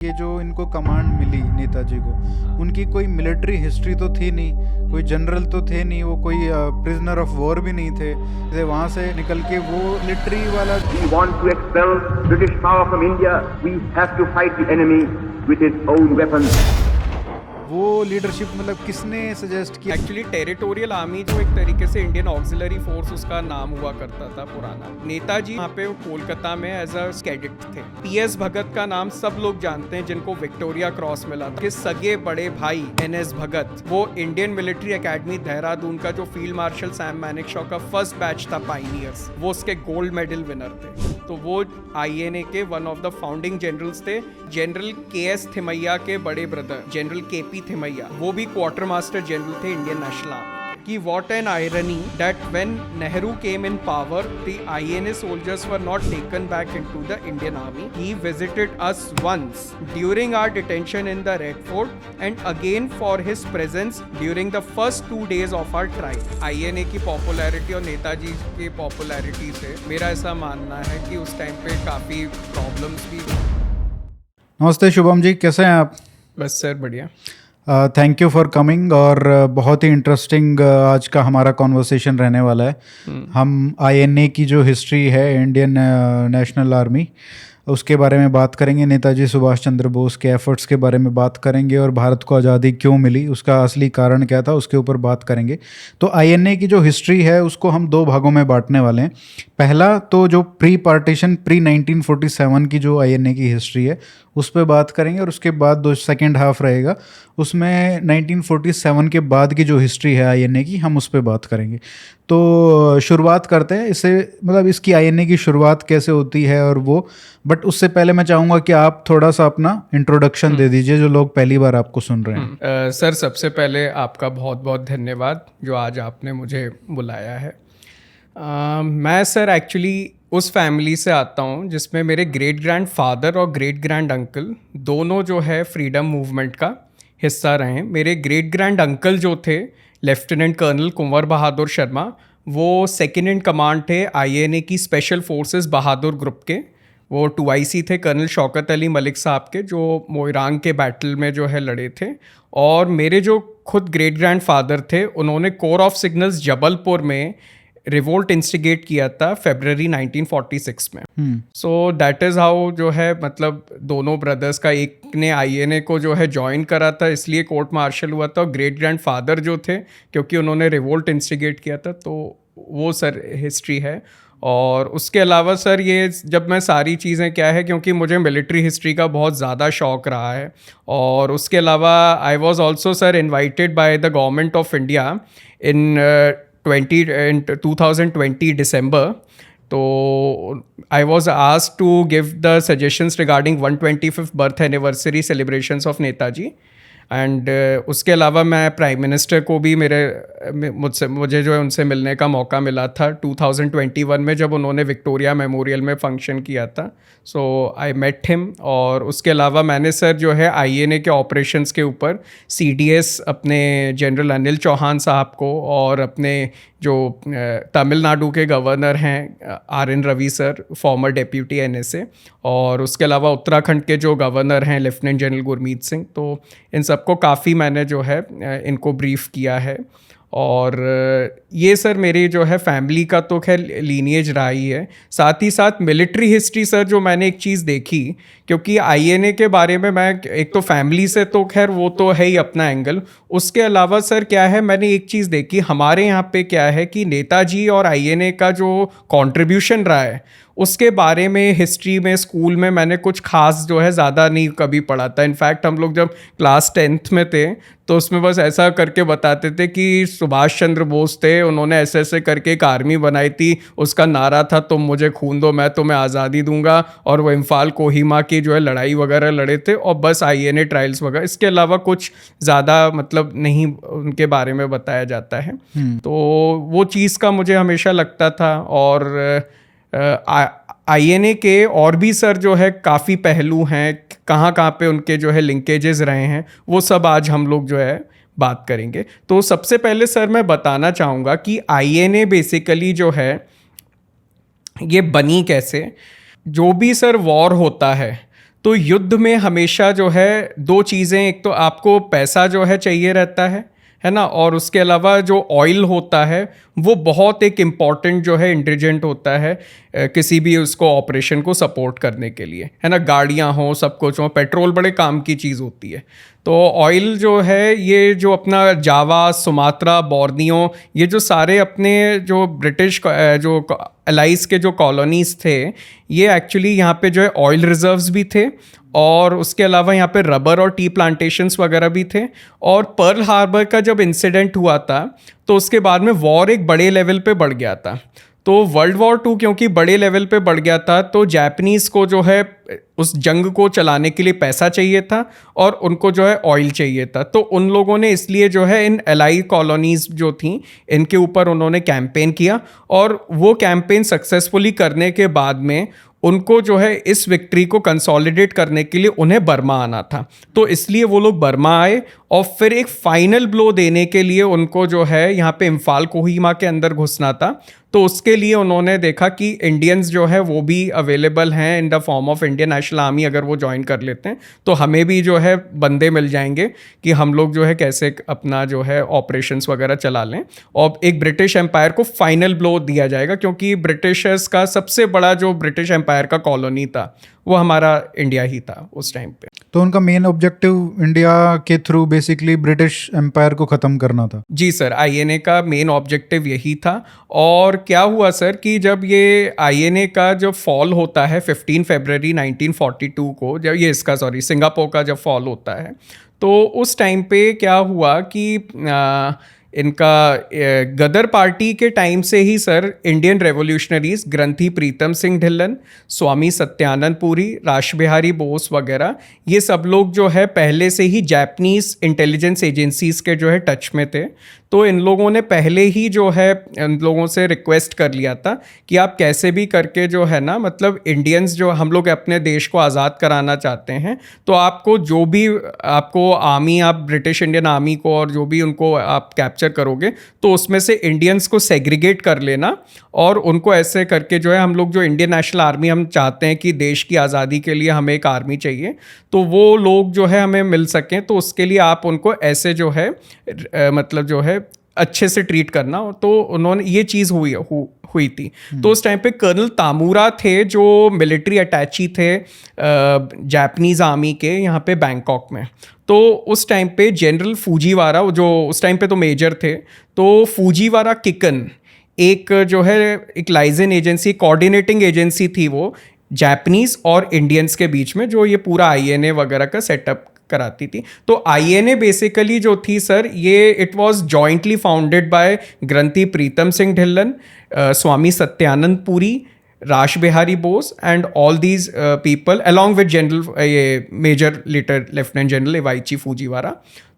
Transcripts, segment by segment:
ये जो इनको कमांड मिली नेताजी को, उनकी कोई मिलिट्री हिस्ट्री तो थी नहीं, कोई जनरल तो थे नहीं, वो कोई प्रिजनर ऑफ वॉर भी नहीं थे। वहाँ से निकल के वो मिलिट्री वाला We want to expel British power from India. We have to fight the enemy with its own weapons. वो लीडरशिप मतलब किसने सजेस्ट किया? एक्चुअली टेरिटोरियल आर्मी जो एक तरीके से इंडियन ऑक्सिलरी फोर्स उसका नाम हुआ करता था पुराना। नेताजी यहाँ पे कोलकाता में एज अ कैडेट थे। पीएस भगत का नाम सब लोग जानते हैं, जिनको विक्टोरिया क्रॉस मिला था। कि सगे बड़े भाई एनएस भगत, वो इंडियन मिलिट्री एकेडमी देहरादून का जो फील्ड मार्शल सैम मैनेकशॉ का फर्स्ट बैच था पायनियर्स, वो उसके गोल्ड मेडल विनर थे। तो वो आईएनए के one of the founding generals थे। जनरल केएस थिमैया के बड़े ब्रदर जनरल केपी थिमैया, वो भी क्वार्टर मास्टर जनरल थे इंडियन नेशनल आर्मी की। What an irony that when Nehru came in power the INA soldiers were not taken back into the Indian army. He visited us once during our detention in the Red Fort and again for his presence during the first 2 days of our tribe. INA की popularity और नेताजी की popularity से मेरा ऐसा मानना है कि उस टाइम पे काफ़ी प्रॉब्लम्स भी। नमस्ते शुभम जी, कैसे हैं आप? बस सर बढ़िया। Thank you for coming. और बहुत ही इंटरेस्टिंग आज का हमारा कॉन्वर्सेशन रहने वाला है। हम आईएनए की जो हिस्ट्री है, इंडियन नेशनल आर्मी, उसके बारे में बात करेंगे। नेताजी सुभाष चंद्र बोस के एफर्ट्स के बारे में बात करेंगे और भारत को आज़ादी क्यों मिली, उसका असली कारण क्या था, उसके ऊपर बात करेंगे। तो आईएनए की जो हिस्ट्री है उसको हम 2 भागों में बांटने वाले हैं। पहला तो जो प्री पार्टीशन प्री 1947 की जो आईएनए की हिस्ट्री है उस पर बात करेंगे, और उसके बाद सेकेंड हाफ रहेगा, उसमें 1947 के बाद की जो हिस्ट्री है आईएनए की, हम उस पर बात करेंगे। तो शुरुआत करते हैं इससे, मतलब इसकी आईएनए की शुरुआत कैसे होती है और वो। बट उससे पहले मैं चाहूँगा कि आप थोड़ा सा अपना इंट्रोडक्शन दे दीजिए, जो लोग पहली बार आपको सुन रहे हैं। सर सबसे पहले आपका बहुत बहुत धन्यवाद जो आज आपने मुझे बुलाया है। मैं सर एक्चुअली उस फैमिली से आता हूँ जिसमें मेरे ग्रेट ग्रैंड फादर और ग्रेट ग्रैंड अंकल दोनों जो है फ्रीडम मूवमेंट का हिस्सा रहे हैं। मेरे ग्रेट ग्रैंड अंकल जो थे लेफ्टिनेंट कर्नल कुंवर बहादुर शर्मा, वो सेकेंड इन कमांड थे आईएनए की स्पेशल फोर्सेस बहादुर ग्रुप के। वो 2IC थे कर्नल शौकत अली मलिक साहब के, जो मोइरांग के बैटल में जो है लड़े थे। और मेरे जो खुद ग्रेट ग्रैंड फादर थे, उन्होंने कोर ऑफ सिग्नल्स जबलपुर में रिवोल्ट इंस्टिगेट किया था फरवरी 1946 में। सो दैट इज़ हाउ जो है, मतलब दोनों ब्रदर्स का, एक ने आईएनए को जो है ज्वाइन करा था, इसलिए कोर्ट मार्शल हुआ था। और ग्रेट ग्रैंड फादर जो थे, क्योंकि उन्होंने रिवोल्ट इंस्टिगेट किया था, तो वो सर हिस्ट्री है। और उसके अलावा सर ये जब मैं सारी चीज़ें क्या है, क्योंकि मुझे मिलिट्री हिस्ट्री का बहुत ज़्यादा शौक़ रहा है। और उसके अलावा I was also sir invited by the government of India in 2020 December. तो I was asked to give the suggestions regarding 125th birth anniversary celebrations of Netaji. And उसके अलावा मैं प्राइम मिनिस्टर को भी मुझे जो है उनसे मिलने का मौका मिला था 2021 में, जब उन्होंने विक्टोरिया मेमोरियल में फंक्शन किया था। सो आई मेट हिम। और उसके अलावा मैंने सर जो है आईएनए के ऑपरेशंस के ऊपर सीडीएस अपने जनरल अनिल चौहान साहब को, और अपने जो तमिलनाडु के गवर्नर हैं RN Ravi sir, former deputy NSA, और उसके अलावा उत्तराखंड के जो गवर्नर हैं लेफ्टिनेंट जनरल गुरमीत सिंह, तो इन सबको काफ़ी मैंने जो है इनको ब्रीफ किया है। और ये सर मेरी जो है फैमिली का तो खैर लीनिएज रहा ही है। साथ ही साथ मिलिट्री हिस्ट्री सर जो मैंने एक चीज़ देखी, क्योंकि आईएनए के बारे में मैं एक तो फैमिली से तो खैर वो तो है ही अपना एंगल, उसके अलावा सर क्या है, मैंने एक चीज़ देखी हमारे यहाँ पे क्या है कि नेताजी और आईएनए का जो कंट्रीब्यूशन रहा है उसके बारे में हिस्ट्री में स्कूल में मैंने कुछ खास जो है ज़्यादा नहीं कभी पढ़ा था। इनफैक्ट हम लोग जब क्लास 10th में थे तो उसमें बस ऐसा करके बताते थे कि सुभाष चंद्र बोस थे, उन्होंने ऐसे ऐसे करके एक आर्मी बनाई थी, उसका नारा था तुम मुझे खून दो मैं तुम्हें आज़ादी दूंगा, और वो इम्फाल कोहिमा की जो है लड़ाई वगैरह लड़े थे, और बस आईएनए ट्रायल्स वगैरह, इसके अलावा कुछ ज़्यादा मतलब नहीं उनके बारे में बताया जाता है। तो वो चीज़ का मुझे हमेशा लगता था। और आईएनए के और भी सर जो है काफ़ी पहलू हैं, कहाँ कहाँ पे उनके जो है लिंकेजेस रहे हैं, वो सब आज हम लोग जो है बात करेंगे। तो सबसे पहले सर मैं बताना चाहूँगा कि आईएनए बेसिकली जो है ये बनी कैसे। जो भी सर वॉर होता है तो युद्ध में हमेशा जो है दो चीज़ें, एक तो आपको पैसा जो है चाहिए रहता है ना, और उसके अलावा जो ऑयल होता है वो बहुत एक इम्पॉर्टेंट जो है इंग्रेडिएंट होता है किसी भी उसको ऑपरेशन को सपोर्ट करने के लिए, है ना। गाड़ियाँ हों, सब कुछ हो, पेट्रोल बड़े काम की चीज़ होती है। तो ऑयल जो है, ये जो अपना जावा, सुमात्रा, बोर्नियो, ये जो सारे अपने जो ब्रिटिश जो एलाइज के जो कॉलोनीज़ थे, ये एक्चुअली यहाँ पे जो है ऑयल रिजर्व्स भी थे, और उसके अलावा यहाँ पे रबर और टी प्लांटेशंस वगैरह भी थे। और पर्ल हार्बर का जब इंसिडेंट हुआ था तो उसके बाद में वॉर एक बड़े लेवल पे बढ़ गया था। तो वर्ल्ड वॉर 2 क्योंकि बड़े लेवल पे बढ़ गया था, तो जापानीज़ को जो है उस जंग को चलाने के लिए पैसा चाहिए था और उनको जो है ऑयल चाहिए था। तो उन लोगों ने इसलिए जो है इन एलाई कॉलोनीज़ जो थी इनके ऊपर उन्होंने कैंपेन किया, और वो कैंपेन सक्सेसफुली करने के बाद में उनको जो है इस विक्ट्री को कंसोलिडेट करने के लिए उन्हें बर्मा आना था। तो इसलिए वो लोग बर्मा आए, और फिर एक फाइनल ब्लो देने के लिए उनको जो है यहाँ पे इम्फाल कोहिमा के अंदर घुसना था। तो उसके लिए उन्होंने देखा कि इंडियंस जो है वो भी अवेलेबल हैं in the form of Indian National army, अगर वो ज्वाइन कर लेते हैं तो हमें भी जो है बंदे मिल जाएंगे कि हम लोग जो है कैसे अपना जो है ऑपरेशंस वगैरह चला लें, और एक ब्रिटिश एम्पायर को फाइनल ब्लो दिया जाएगा। क्योंकि ब्रिटिशर्स का सबसे बड़ा जो ब्रिटिश एम्पायर का कॉलोनी था वो हमारा इंडिया ही था उस टाइम पे। तो उनका मेन ऑब्जेक्टिव इंडिया के थ्रू बेसिकली ब्रिटिश एम्पायर को ख़त्म करना था। जी सर, आईएनए का मेन ऑब्जेक्टिव यही था। और क्या हुआ सर कि जब ये आईएनए का जब फॉल होता है 15 फरवरी 1942 को, जब ये इसका सिंगापुर का जब फॉल होता है, तो उस टाइम पे क्या हुआ कि इनका गदर पार्टी के टाइम से ही सर इंडियन रेवोल्यूशनरीज ग्रंथी प्रीतम सिंह ढिल्लन, स्वामी सत्यानंद पुरी, रासबिहारी बोस वगैरह, ये सब लोग जो है पहले से ही जापानीज़ इंटेलिजेंस एजेंसीज़ के जो है टच में थे। तो इन लोगों ने पहले ही जो है इन लोगों से रिक्वेस्ट कर लिया था कि आप कैसे भी करके जो है ना, मतलब इंडियंस जो हम लोग अपने देश को आज़ाद कराना चाहते हैं, तो आपको जो भी आपको आर्मी, आप ब्रिटिश इंडियन आर्मी को और जो भी उनको आप कैप्चर करोगे तो उसमें से इंडियंस को सेग्रीगेट कर लेना, और उनको ऐसे करके जो है हम लोग जो इंडियन नेशनल आर्मी हम चाहते हैं कि देश की आज़ादी के लिए हमें एक आर्मी चाहिए, तो वो लोग जो है हमें मिल सकें, तो उसके लिए आप उनको ऐसे जो है मतलब जो है अच्छे से ट्रीट करना। तो उन्होंने ये चीज़ हुई थी। तो उस टाइम पे कर्नल तामुरा थे जो मिलिट्री अटैची थे जापानीज़ आर्मी के यहाँ पे बैंकॉक में। तो उस टाइम पे जनरल फूजीवारा, जो उस टाइम पे तो मेजर थे, तो फूजीवारा किकन एक जो है एक लाइजन एजेंसी, कोऑर्डिनेटिंग एजेंसी थी वो जापानीज़ और इंडियंस के बीच में, जो ये पूरा आईएनए वगैरह का सेटअप कराती थी। तो आईएनए बेसिकली जो थी सर, ये it was jointly founded by Granthi Pritam Singh Dhillon, Swami Satyanand Puri, Rashbehari Bose and all these people along with general ये major lieutenant general Iwaichi Fujiwara.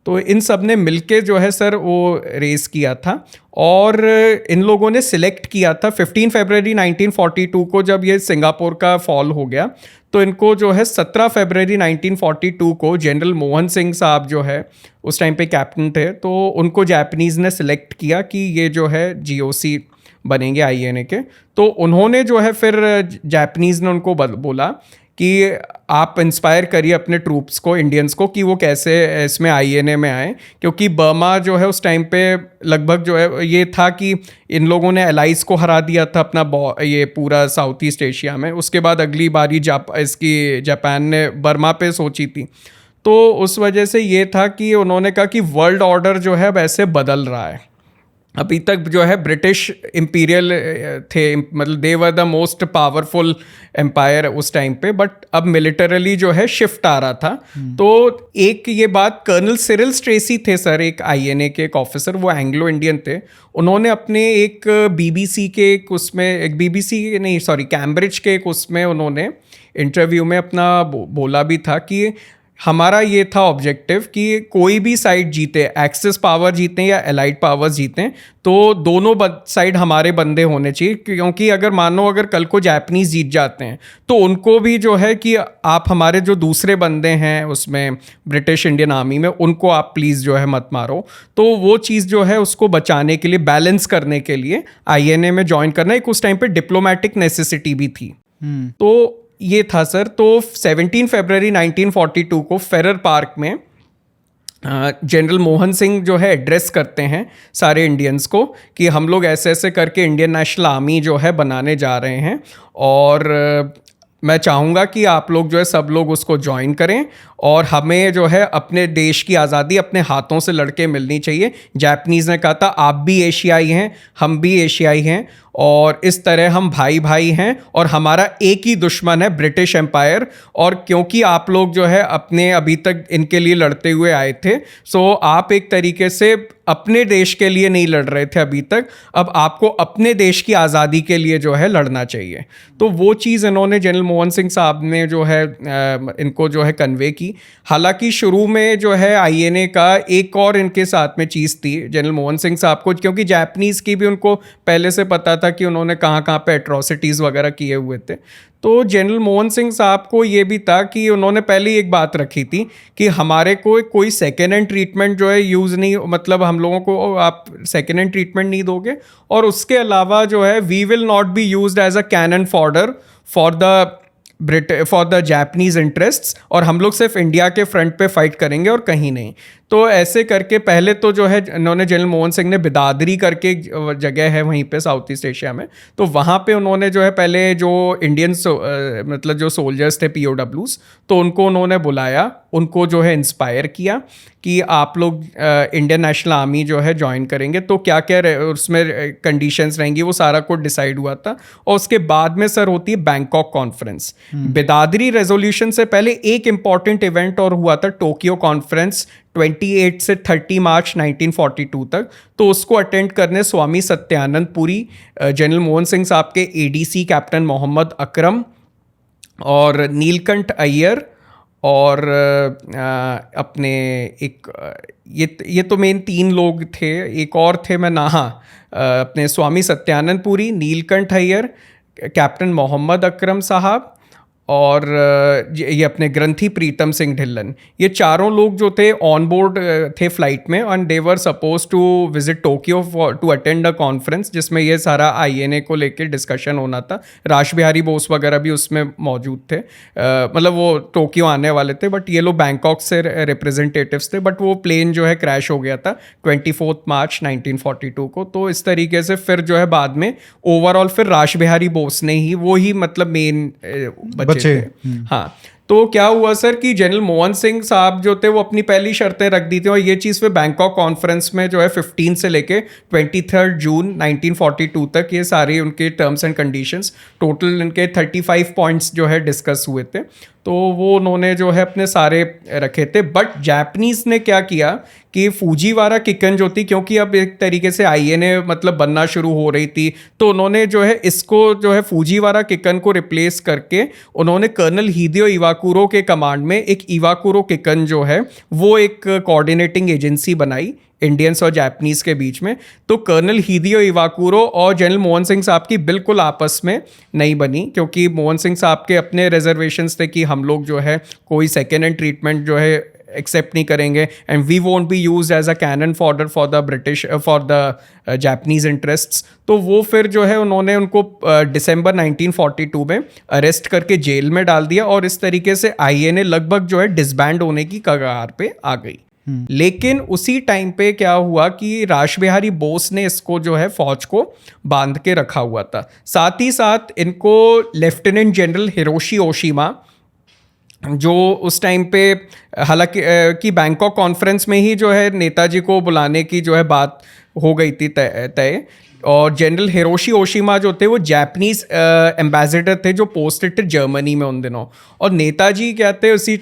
तो इन सब ने मिलके जो है सर वो रेस किया था, और इन लोगों ने सिलेक्ट किया था 15 फरवरी 1942 को जब ये सिंगापुर का फॉल हो गया, तो इनको जो है 17 फरवरी 1942 को जनरल मोहन सिंह साहब जो है उस टाइम पे कैप्टन थे, तो उनको जापानीज़ ने सिलेक्ट किया कि ये जो है जीओसी बनेंगे आईएनए के। तो उन्होंने जो है फिर जापानीज़ ने उनको बोला कि आप इंस्पायर करिए अपने ट्रूप्स को, इंडियंस को, कि वो कैसे इसमें आईएनए में आए। क्योंकि बर्मा जो है उस टाइम पे लगभग जो है ये था कि इन लोगों ने एलाइज को हरा दिया था अपना ये पूरा साउथ ईस्ट एशिया में। उसके बाद अगली बारी इसकी जापान ने बर्मा पे सोची थी। तो उस वजह से ये था कि उन्होंने कहा कि वर्ल्ड ऑर्डर जो है वैसे बदल रहा है। अभी तक जो है ब्रिटिश इम्पीरियल थे, मतलब they were the most powerful empire उस टाइम पे, बट अब मिलिटरली जो है शिफ्ट आ रहा था। तो एक ये बात कर्नल सिरिल स्ट्रेसी थे सर, एक आईएनए के एक ऑफिसर, वो एंग्लो इंडियन थे। उन्होंने अपने एक बीबीसी के एक उसमें, एक बीबीसी नहीं सॉरी कैम्ब्रिज के एक उसमें उन्होंने इंटरव्यू में अपना बोला भी था कि हमारा ये था ऑब्जेक्टिव कि कोई भी साइड जीते, एक्सेस पावर जीतें या एलाइड पावर्स जीतें, तो दोनों साइड हमारे बंदे होने चाहिए। क्योंकि अगर मानो अगर कल को जापानीज़ जीत जाते हैं तो उनको भी जो है कि आप हमारे जो दूसरे बंदे हैं उसमें ब्रिटिश इंडियन आर्मी में, उनको आप प्लीज़ जो है मत मारो। तो वो चीज़ जो है उसको बचाने के लिए, बैलेंस करने के लिए आईएनए में ज्वाइन करना एक उस टाइम पे डिप्लोमेटिक नेसेसिटी भी थी। तो ये था सर, तो 17 फरवरी 1942 को फेरर पार्क में जनरल मोहन सिंह जो है एड्रेस करते हैं सारे इंडियंस को कि हम लोग ऐसे ऐसे करके इंडियन नेशनल आर्मी जो है बनाने जा रहे हैं, और मैं चाहूँगा कि आप लोग जो है सब लोग उसको ज्वाइन करें, और हमें जो है अपने देश की आज़ादी अपने हाथों से लड़के मिलनी चाहिए। जापानीज़ ने कहा था आप भी एशियाई हैं, हम भी एशियाई हैं, और इस तरह हम भाई भाई हैं, और हमारा एक ही दुश्मन है ब्रिटिश एम्पायर। और क्योंकि आप लोग जो है अपने अभी तक इनके लिए लड़ते हुए आए थे, सो आप एक तरीके से अपने देश के लिए नहीं लड़ रहे थे अभी तक, अब आपको अपने देश की आज़ादी के लिए जो है लड़ना चाहिए। तो वो चीज़ इन्होंने जनरल मोहन सिंह साहब ने जो है इनको जो है कन्वे की। हालांकि शुरू में जो है आईएनए का एक और इनके साथ में चीज़ थी जनरल मोहन सिंह साहब को, क्योंकि जापानीज़ की भी उनको पहले से पता था कि उन्होंने कहाँ कहाँ पे एट्रोसिटीज़ वगैरह किए हुए थे। तो जनरल मोहन सिंह साहब को ये भी था कि उन्होंने पहले ही एक बात रखी थी कि हमारे को कोई सेकेंड हैंड ट्रीटमेंट जो है यूज़ नहीं, मतलब हम लोगों को आप सेकेंड हैंड ट्रीटमेंट नहीं दोगे, और उसके अलावा जो है we will not be used as a cannon fodder for the Japanese interests, और हम लोग सिर्फ इंडिया के फ्रंट पे फाइट करेंगे और कहीं नहीं। तो ऐसे करके पहले तो जो है इन्होंने जनरल मोहन सिंह ने बिदादरी करके एक जगह है वहीं पे साउथ ईस्ट एशिया में, तो वहाँ पे उन्होंने जो है पहले जो इंडियन मतलब जो सोल्जर्स थे POWs, तो उनको उन्होंने बुलाया, उनको जो है इंस्पायर किया कि आप लोग इंडियन नेशनल आर्मी जो है ज्वाइन करेंगे, तो क्या क्या उसमें कंडीशंस रहेंगी वो सारा कुछ डिसाइड हुआ था। और उसके बाद में सर होती है बैंकॉक कॉन्फ्रेंस। बिदादरी रेजोल्यूशन से पहले एक इम्पॉर्टेंट इवेंट और हुआ था, टोक्यो कॉन्फ्रेंस 28 से 30 मार्च 1942 तक। तो उसको अटेंड करने स्वामी सत्यानंद पुरी, जनरल मोहन सिंह साहब के ADC कैप्टन मोहम्मद अकरम और नीलकंठ अय्यर और अपने एक ये तो मेन 3 लोग थे, एक और थे अपने स्वामी सत्यानंद पुरी, नीलकंठ अय्यर, कैप्टन मोहम्मद अकरम साहब और ये अपने ग्रंथी प्रीतम सिंह ढिल्लन। ये चारों लोग जो थे ऑन बोर्ड थे फ्लाइट में, and they were suppose to visit Tokyo to attend a conference जिसमें ये सारा आईएनए को लेकर डिस्कशन होना था। राज बिहारी बोस वगैरह भी उसमें मौजूद थे, मतलब वो टोक्यो आने वाले थे, बट ये लोग बैंकॉक से रिप्रेजेंटेटिव्स थे, बट वो प्लेन जो है क्रैश हो गया था 24 मार्च 1942 को। तो इस तरीके से फिर जो है बाद में ओवरऑल फिर राज बिहारी बोस ने ही वो ही मतलब मेन बचे। हाँ, तो क्या हुआ सर कि जनरल मोहन सिंह साहब जो थे वो अपनी पहली शर्तें रख दी थी, और ये चीज़ फिर बैंकॉक कॉन्फ्रेंस में जो है 15 से लेके 23 जून 1942 तक ये सारे उनके टर्म्स एंड कंडीशंस, टोटल इनके 35 पॉइंट्स जो है डिस्कस हुए थे। तो वो उन्होंने जो है अपने सारे रखे थे। बट जापानीज़ ने क्या किया कि फूजीवारा किकन जो थी, क्योंकि अब एक तरीके से आईएनए मतलब बनना शुरू हो रही थी, तो उन्होंने जो है इसको जो है फूजीवारा किकन को रिप्लेस करके उन्होंने कर्नल हिदेयो इवाकुरो के कमांड में एक इवाकुरो किकन जो है वो एक कोऑर्डिनेटिंग एजेंसी बनाई इंडियंस और जापानीज़ के बीच में। तो कर्नल हिदेयो इवाकुरो और जनरल मोहन सिंह साहब की बिल्कुल आपस में नहीं बनी, क्योंकि मोहन सिंह साहब के अपने रिजर्वेशंस थे कि हम लोग जो है कोई सेकेंड हैंड ट्रीटमेंट जो है एक्सेप्ट नहीं करेंगे, and we won't be used as a cannon fodder for the Japanese interests. तो वो फिर जो है उन्होंने उनको दिसंबर 1942 में अरेस्ट करके जेल में डाल दिया, और इस तरीके से आईएनए लगभग जो है डिसबैंड होने की कगार पे आ गई। लेकिन उसी टाइम पे क्या हुआ कि राज बिहारी बोस ने इसको जो है फौज को बांध के रखा हुआ था। साथ ही साथ इनको लेफ्टिनेंट जनरल हिरोशी ओशिमा, जो उस टाइम पे हालांकि कि बैंकॉक कॉन्फ्रेंस में ही जो है नेताजी को बुलाने की जो है बात हो गई थी तय, और जनरल हिरोशी ओशिमा जो थे वो जापानीज एम्बेसडर थे जो पोस्टेड थे जर्मनी में उन दिनों। और नेताजी क्या थे उसी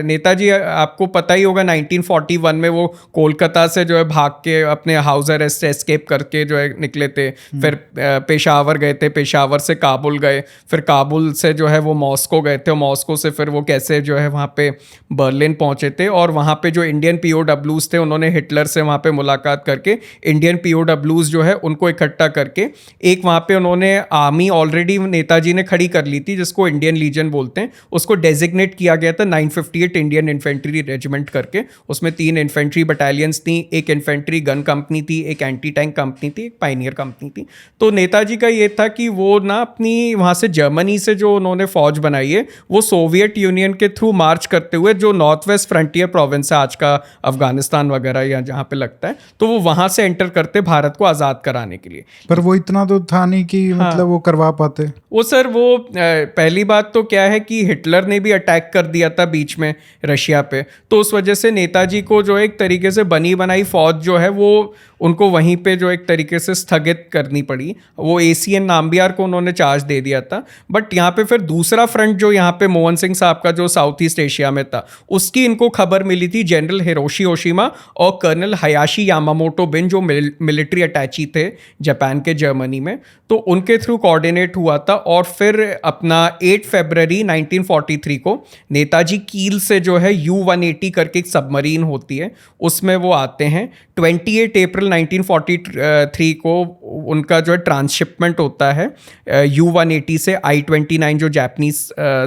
नेताजी आपको पता ही होगा 1941 में वो कोलकाता से जो है भाग के अपने हाउस अरेस्ट से एस्केप करके जो है निकले थे, फिर पेशावर गए थे, पेशावर से काबुल गए, फिर काबुल से जो है वो मॉस्को गए थे, और मॉस्को से फिर वो कैसे जो है वहाँ पे बर्लिन पहुँचे थे, और वहाँ पे जो इंडियन POWs थे उन्होंने हिटलर से वहाँ पे मुलाकात करके इंडियन POWs जो है उनको इकट्ठा करके एक वहाँ पे उन्होंने आर्मी ऑलरेडी नेताजी ने खड़ी कर ली थी, जिसको इंडियन लीजन बोलते हैं, उसको डेजिग्नेट किया गया था 958 इंडियन इन्फेंट्री रेजिमेंट करके। उसमें 3 इन्फेंट्री बटालियंस थी, एक इन्फेंट्री गन कंपनी थी, एक एंटी टैंक कंपनी थी, एक पायनियर कंपनी थी। तो नेताजी का ये था कि वो ना अपनी वहाँ से जर्मनी से जो उन्होंने फौज बनाई है वो सोवियत यूनियन के थ्रू मार्च करते हुए, जो नॉर्थ वेस्ट फ्रंटियर प्रोविंस है आज का अफगानिस्तान वगैरह या जहाँ पे लगता है, तो वो वहाँ से एंटर करते भारत को आज़ाद कराने के लिए। पर वो इतना तो था नहीं कि मतलब वो करवा पाते। वो सर वो पहली बात तो क्या है कि हिटलर ने भी अटैक कर दिया था बीच में रशिया पे, तो उस वजह से नेताजी को जो एक तरीके से बनी बनाई फौज जो है वो उनको वहीं पे जो एक तरीके से स्थगित करनी पड़ी। वो ACN नाम्बियार को उन्होंने चार्ज दे दिया था। बट यहाँ पे फिर दूसरा फ्रंट जो यहाँ पे मोहन सिंह साहब का जो साउथ ईस्ट एशिया में था, उसकी इनको खबर मिली थी जनरल हिरोशी ओशिमा और कर्नल हयाशी यामामोटो बिन, जो मिलिट्री अटैची थे जापान के जर्मनी में, तो उनके थ्रू कोऑर्डिनेट हुआ था। और फिर अपना 8 फरवरी 1943 को नेताजी कील से जो है U-180 करके एक सबमरीन होती है, उसमें वो आते हैं। 28 अप्रैल 1943 को उनका जो है ट्रांसशिपमेंट होता है U-180 से I-29 जो जापानीज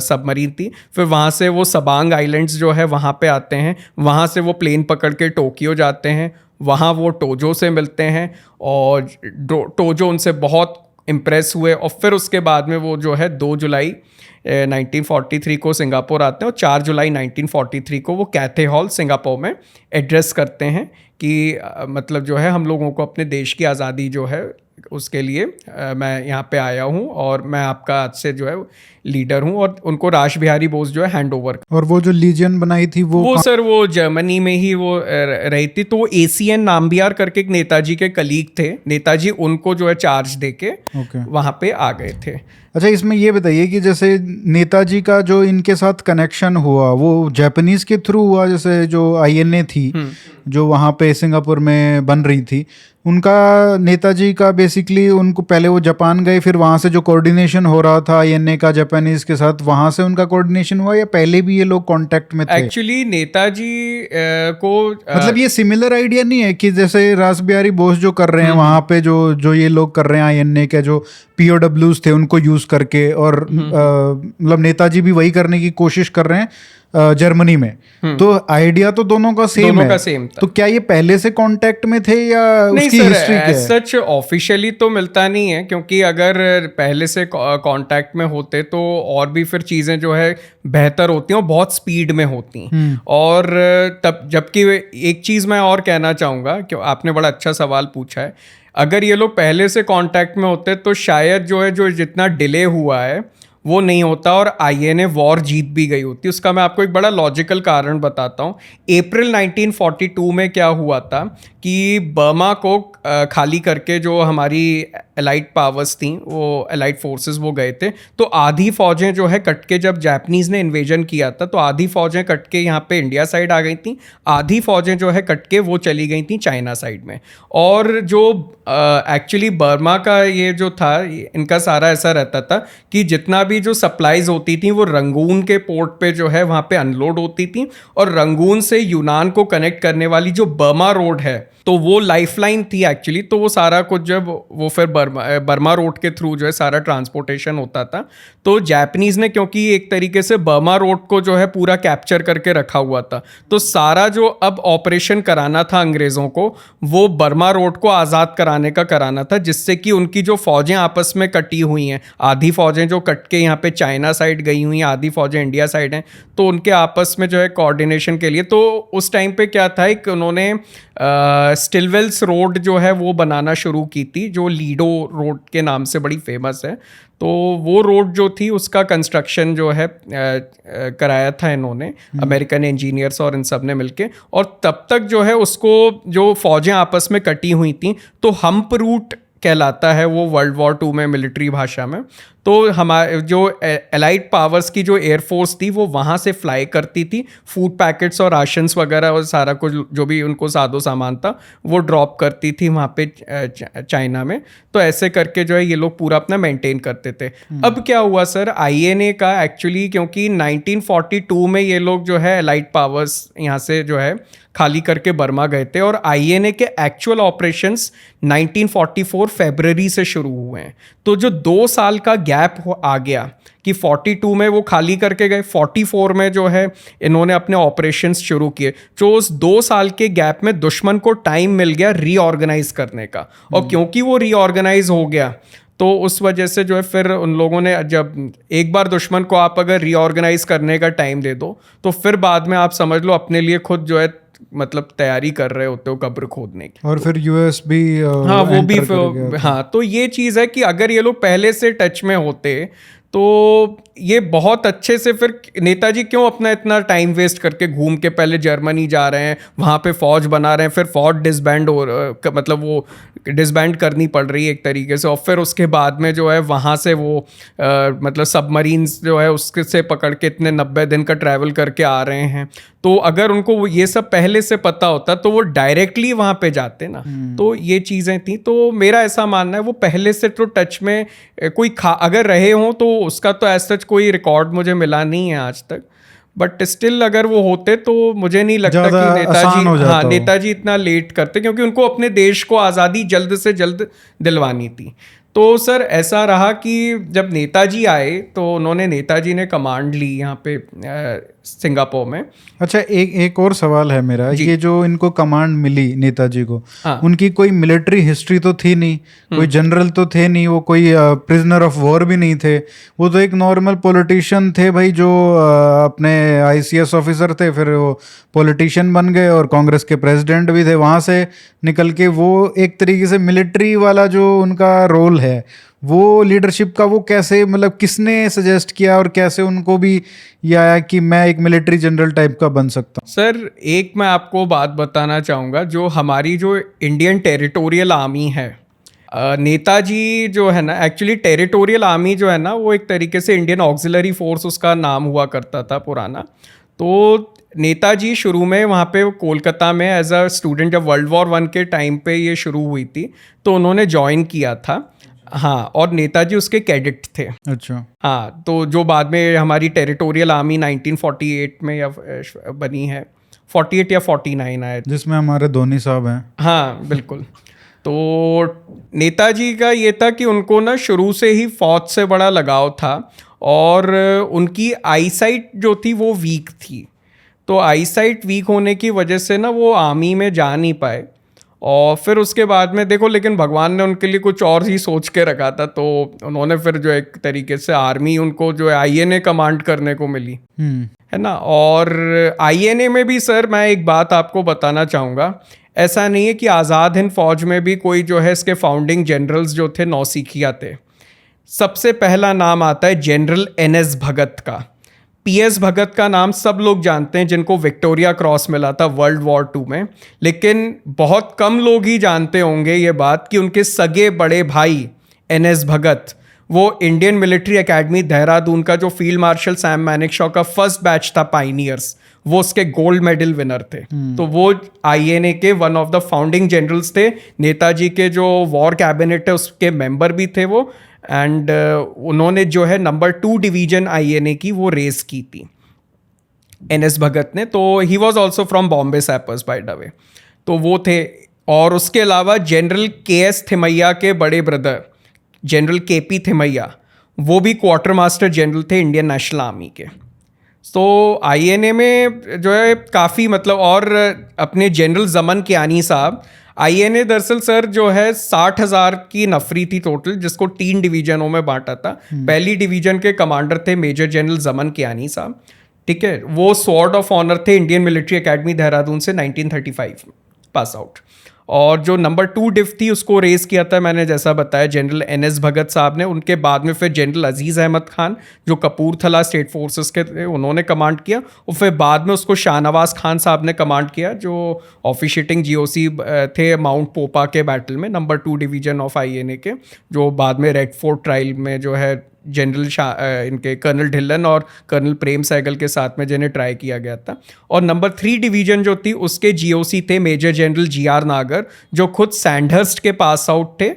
सबमरीन थी। फिर वहाँ से वो सबांग आइलैंड्स जो है वहाँ पे आते हैं, वहाँ से वो प्लेन पकड़ के टोक्यो जाते हैं, वहाँ वो टोजो से मिलते हैं और टोजो उनसे बहुत इम्प्रेस हुए। और फिर उसके बाद में वो जो है 2 जुलाई 1943 को सिंगापुर आते हैं और 4 जुलाई 1943 को वो कैथे हॉल सिंगापुर में एड्रेस करते हैं कि मतलब जो है हम लोगों को अपने देश की आज़ादी जो है उसके लिए मैं यहाँ पे आया हूँ और मैं आपका आज से जो है लीडर हूँ। और उनको रास बिहारी बोस जो है हैंड ओवर। और वो जो लीजियन बनाई थी वो सर वो जर्मनी में ही वो रही थी। तो वो ACN नाम्बियार करके एक नेताजी के कलीग थे, नेताजी उनको जो है चार्ज देके वहाँ पे आ गए थे। अच्छा, इसमें ये बताइए कि जैसे नेताजी का जो इनके साथ कनेक्शन हुआ वो जापानीज के थ्रू हुआ, जैसे जो INA थी जो वहाँ पे सिंगापुर में बन रही थी, उनका नेताजी का बेसिकली उनको पहले वो जापान गए, फिर वहाँ से जो कोऑर्डिनेशन हो रहा था INA का जापानीज के साथ, वहाँ से उनका कोऑर्डिनेशन हुआ या पहले भी ये लोग कांटेक्ट में थे? एक्चुअली नेताजी को मतलब ये सिमिलर आइडिया नहीं है कि जैसे रास बिहारी बोस जो कर रहे हैं वहाँ पे जो ये लोग कर रहे हैं INA के जो POWs थे उनको यूज करके, और मतलब नेताजी भी वही करने की कोशिश कर रहे हैं जर्मनी में, तो आइडिया तो दोनों का सेम है। सेम था। तो क्या ये पहले से कांटेक्ट में थे या नहीं उसकी सर, हिस्ट्री क्या है? सच ऑफिशियली तो मिलता नहीं है, क्योंकि अगर पहले से कांटेक्ट में होते तो और भी फिर चीज़ें जो है बेहतर होती हैं और बहुत स्पीड में होती हैं। और तब जबकि एक चीज़ मैं और कहना चाहूँगा कि आपने बड़ा अच्छा सवाल पूछा है, अगर ये लोग पहले से कांटेक्ट में होते तो शायद जो है जो जितना डिले हुआ है वो नहीं होता और INA वॉर जीत भी गई होती। उसका मैं आपको एक बड़ा लॉजिकल कारण बताता हूँ। अप्रैल 1942 में क्या हुआ था कि बर्मा को खाली करके जो हमारी एलाइड पावर्स थी, वो एलाइड फोर्सेस वो गए थे, तो आधी फौजें जो है कट के, जब जापानीज़ ने इन्वेजन किया था तो आधी फौजें कट के यहाँ पे इंडिया साइड आ गई थी, आधी फौजें जो है कट के वो चली गई थी चाइना साइड में। और जो एक्चुअली बर्मा का ये जो था, इनका सारा ऐसा रहता था कि जितना भी जो सप्लाईज होती थी वो रंगून के पोर्ट पे जो है वहाँ पे अनलोड होती थी, और रंगून से यूनान को कनेक्ट करने वाली जो बर्मा रोड है तो वो लाइफलाइन थी एक्चुअली। तो वो सारा कुछ जब वो फिर बर्मा रोड के थ्रू जो है सारा ट्रांसपोर्टेशन होता था। तो जापानीज़ ने क्योंकि एक तरीके से बर्मा रोड को जो है पूरा कैप्चर करके रखा हुआ था, तो सारा जो अब ऑपरेशन कराना था अंग्रेज़ों को वो बर्मा रोड को आज़ाद कराने का कराना था, जिससे कि उनकी जो फौजें आपस में कटी हुई हैं, आधी फौजें जो कट के यहाँ पे चाइना साइड गई हुई हैं, आधी फौजें इंडिया साइड हैं, तो उनके आपस में जो है कोऑर्डिनेशन के लिए तो उस टाइम पे क्या था, एक उन्होंने स्टिलवेल्स रोड जो है वो बनाना शुरू की थी, जो लीडो रोड के नाम से बड़ी फेमस है। तो वो रोड जो थी उसका कंस्ट्रक्शन जो है कराया था इन्होंने, अमेरिकन इंजीनियर्स और इन सब ने मिलके। और तब तक जो है उसको जो फौजें आपस में कटी हुई थी तो हम्प रूट कहलाता है वो वर्ल्ड वॉर 2 में मिलिट्री भाषा में। तो हमारे जो एलाइड पावर्स की जो एयरफोर्स थी वो वहाँ से फ्लाई करती थी, फूड पैकेट्स और राशंस वगैरह और सारा कुछ जो भी उनको सादो सामान था वो ड्रॉप करती थी वहाँ पे चाइना में। तो ऐसे करके जो है ये लोग पूरा अपना मेंटेन करते थे। अब क्या हुआ सर, आईएनए का एक्चुअली क्योंकि 1942 में ये लोग जो है एलाइड पावर्स यहाँ से जो है खाली करके बर्मा गए थे, और आईएनए के एक्चुअल ऑपरेशंस 1944 फरवरी से शुरू हुए हैं। तो जो 2 साल का गैप आ गया कि 42 में वो खाली करके गए, 44 में जो है इन्होंने अपने ऑपरेशंस शुरू किए। जो उस 2 साल के गैप में दुश्मन को टाइम मिल गया रीऑर्गेनाइज करने का, और क्योंकि वो रीऑर्गेनाइज हो गया तो उस वजह से जो है फिर उन लोगों ने, जब एक बार दुश्मन को आप अगर रीऑर्गेनाइज करने का टाइम दे दो तो फिर बाद में आप समझ लो अपने लिए खुद जो है मतलब तैयारी कर रहे होते हो कब्र खोदने की। और फिर यूएस भी हाँ वो भी हाँ, तो ये चीज़ है कि अगर ये लोग पहले से टच में होते तो ये बहुत अच्छे से, फिर नेताजी क्यों अपना इतना टाइम वेस्ट करके घूम के पहले जर्मनी जा रहे हैं, वहाँ पे फौज बना रहे हैं, फिर फौज डिसबैंड हो मतलब वो डिसबैंड करनी पड़ रही है एक तरीके से, और फिर उसके बाद में जो है वहाँ से वो मतलब सबमरीन्स जो है उसके से पकड़ के इतने 90 दिन का ट्रैवल करके आ रहे हैं। तो अगर उनको ये सब पहले से पता होता तो वो डायरेक्टली वहाँ पे जाते ना। तो ये चीज़ें थी। तो मेरा ऐसा मानना है वो पहले से तो टच में कोई अगर रहे हों तो उसका तो ऐसा सच कोई रिकॉर्ड मुझे मिला नहीं है आज तक, बट स्टिल अगर वो होते तो मुझे नहीं लगता कि नेताजी इतना लेट करते, क्योंकि उनको अपने देश को आज़ादी जल्द से जल्द दिलवानी थी। तो सर ऐसा रहा कि जब नेताजी आए तो नेताजी ने कमांड ली यहाँ पे सिंगापुर में। अच्छा, एक और सवाल है मेरा, ये जो इनको कमांड मिली नेताजी को, हाँ। उनकी कोई मिलिट्री हिस्ट्री तो थी नहीं, कोई जनरल तो थे नहीं, वो कोई प्रिजनर ऑफ वॉर भी नहीं थे, वो तो एक नॉर्मल पॉलिटिशियन थे भाई, जो अपने आईसीएस ऑफिसर थे, फिर वो पॉलिटिशियन बन गए और कांग्रेस के प्रेसिडेंट भी थे। वहाँ से निकल के वो एक तरीके से मिलिट्री वाला जो उनका रोल है, वो लीडरशिप का, वो कैसे, मतलब किसने सजेस्ट किया और कैसे उनको भी ये आया कि मैं एक मिलिट्री जनरल टाइप का बन सकता हूँ? सर एक मैं आपको बात बताना चाहूँगा, जो हमारी जो इंडियन टेरिटोरियल आर्मी है, नेताजी जो है ना, एक्चुअली टेरिटोरियल आर्मी जो है ना वो एक तरीके से इंडियन ऑक्सिलरी फोर्स उसका नाम हुआ करता था पुराना। तो नेताजी शुरू में वहाँ पे कोलकाता में एज अ स्टूडेंट, जब वर्ल्ड वॉर 1 के टाइम पे ये शुरू हुई थी तो उन्होंने ज्वाइन किया था। हाँ, और नेताजी उसके कैडेट थे। अच्छा। हाँ, तो जो बाद में हमारी टेरिटोरियल आर्मी 1948 में या बनी है, 48 या 49 आए, जिसमें हमारे धोनी साहब हैं। हाँ बिल्कुल। तो नेताजी का ये था कि उनको ना शुरू से ही फौज से बड़ा लगाव था, और उनकी आईसाइट जो थी वो वीक थी। तो आईसाइट वीक होने की वजह से ना वो आर्मी में जा नहीं पाए, और फिर उसके बाद में देखो, लेकिन भगवान ने उनके लिए कुछ और ही सोच के रखा था, तो उन्होंने फिर जो एक तरीके से आर्मी उनको जो है आईएनए कमांड करने को मिली, है ना। और आईएनए में भी सर मैं एक बात आपको बताना चाहूँगा, ऐसा नहीं है कि आज़ाद हिंद फौज में भी कोई जो है इसके फाउंडिंग जनरल्स जो थे नौसिखिया थे। सबसे पहला नाम आता है जनरल एनएस भगत का। पीएस भगत का नाम सब लोग जानते हैं, जिनको विक्टोरिया क्रॉस मिला था वर्ल्ड वॉर 2 में, लेकिन बहुत कम लोग ही जानते होंगे ये बात कि उनके सगे बड़े भाई एनएस भगत, वो इंडियन मिलिट्री एकेडमी देहरादून का जो फील्ड मार्शल सैम मैनेकशॉ का फर्स्ट बैच था पाइनियर्स, वो उसके गोल्ड मेडल विनर थे। तो वो आईएनए के one of the founding generals थे। नेताजी के जो वॉर कैबिनेट है उसके मेंबर भी थे वो, एंड उन्होंने जो है नंबर 2 डिवीजन आईएनए की वो रेस की थी एनएस भगत ने। तो he was also from Bombay sappers bye the वे, तो वो थे। और उसके अलावा जनरल केएस थिमैया के बड़े ब्रदर जनरल केपी थिमैया, वो भी क्वार्टर मास्टर जनरल थे इंडियन नेशनल आर्मी के। तो आईएनए में जो है काफ़ी मतलब, और अपने जनरल जमन कियानी साहब, आईएनए दरअसल सर जो है 60,000 की नफरी थी टोटल, जिसको 3 डिवीजनों में बांटा था। पहली डिवीजन के कमांडर थे मेजर जनरल जमन कियानी साहब, ठीक है। वो स्वॉर्ड ऑफ ऑनर थे इंडियन मिलिट्री एकेडमी देहरादून से 1935 पास आउट। और जो नंबर 2 डिव थी उसको रेस किया था मैंने जैसा बताया जनरल एनएस भगत साहब ने। उनके बाद में फिर जनरल अजीज़ अहमद खान जो कपूरथला स्टेट फोर्सेस के थे, उन्होंने कमांड किया। और फिर बाद में उसको शाहनवाज खान साहब ने कमांड किया, जो ऑफिशिएटिंग जीओसी थे माउंट पोपा के बैटल में, नंबर 2 डिवीजन ऑफ आईएनए के, जो बाद में रेड फोर्ट ट्रायल में जो है जनरल इनके कर्नल ढिल्लन और कर्नल प्रेम सहगल के साथ में जिन्हें ट्राई किया गया था। और नंबर 3 डिवीजन जो थी उसके जीओसी थे मेजर जनरल GR नागर, जो खुद सैंडहर्स्ट के पास आउट थे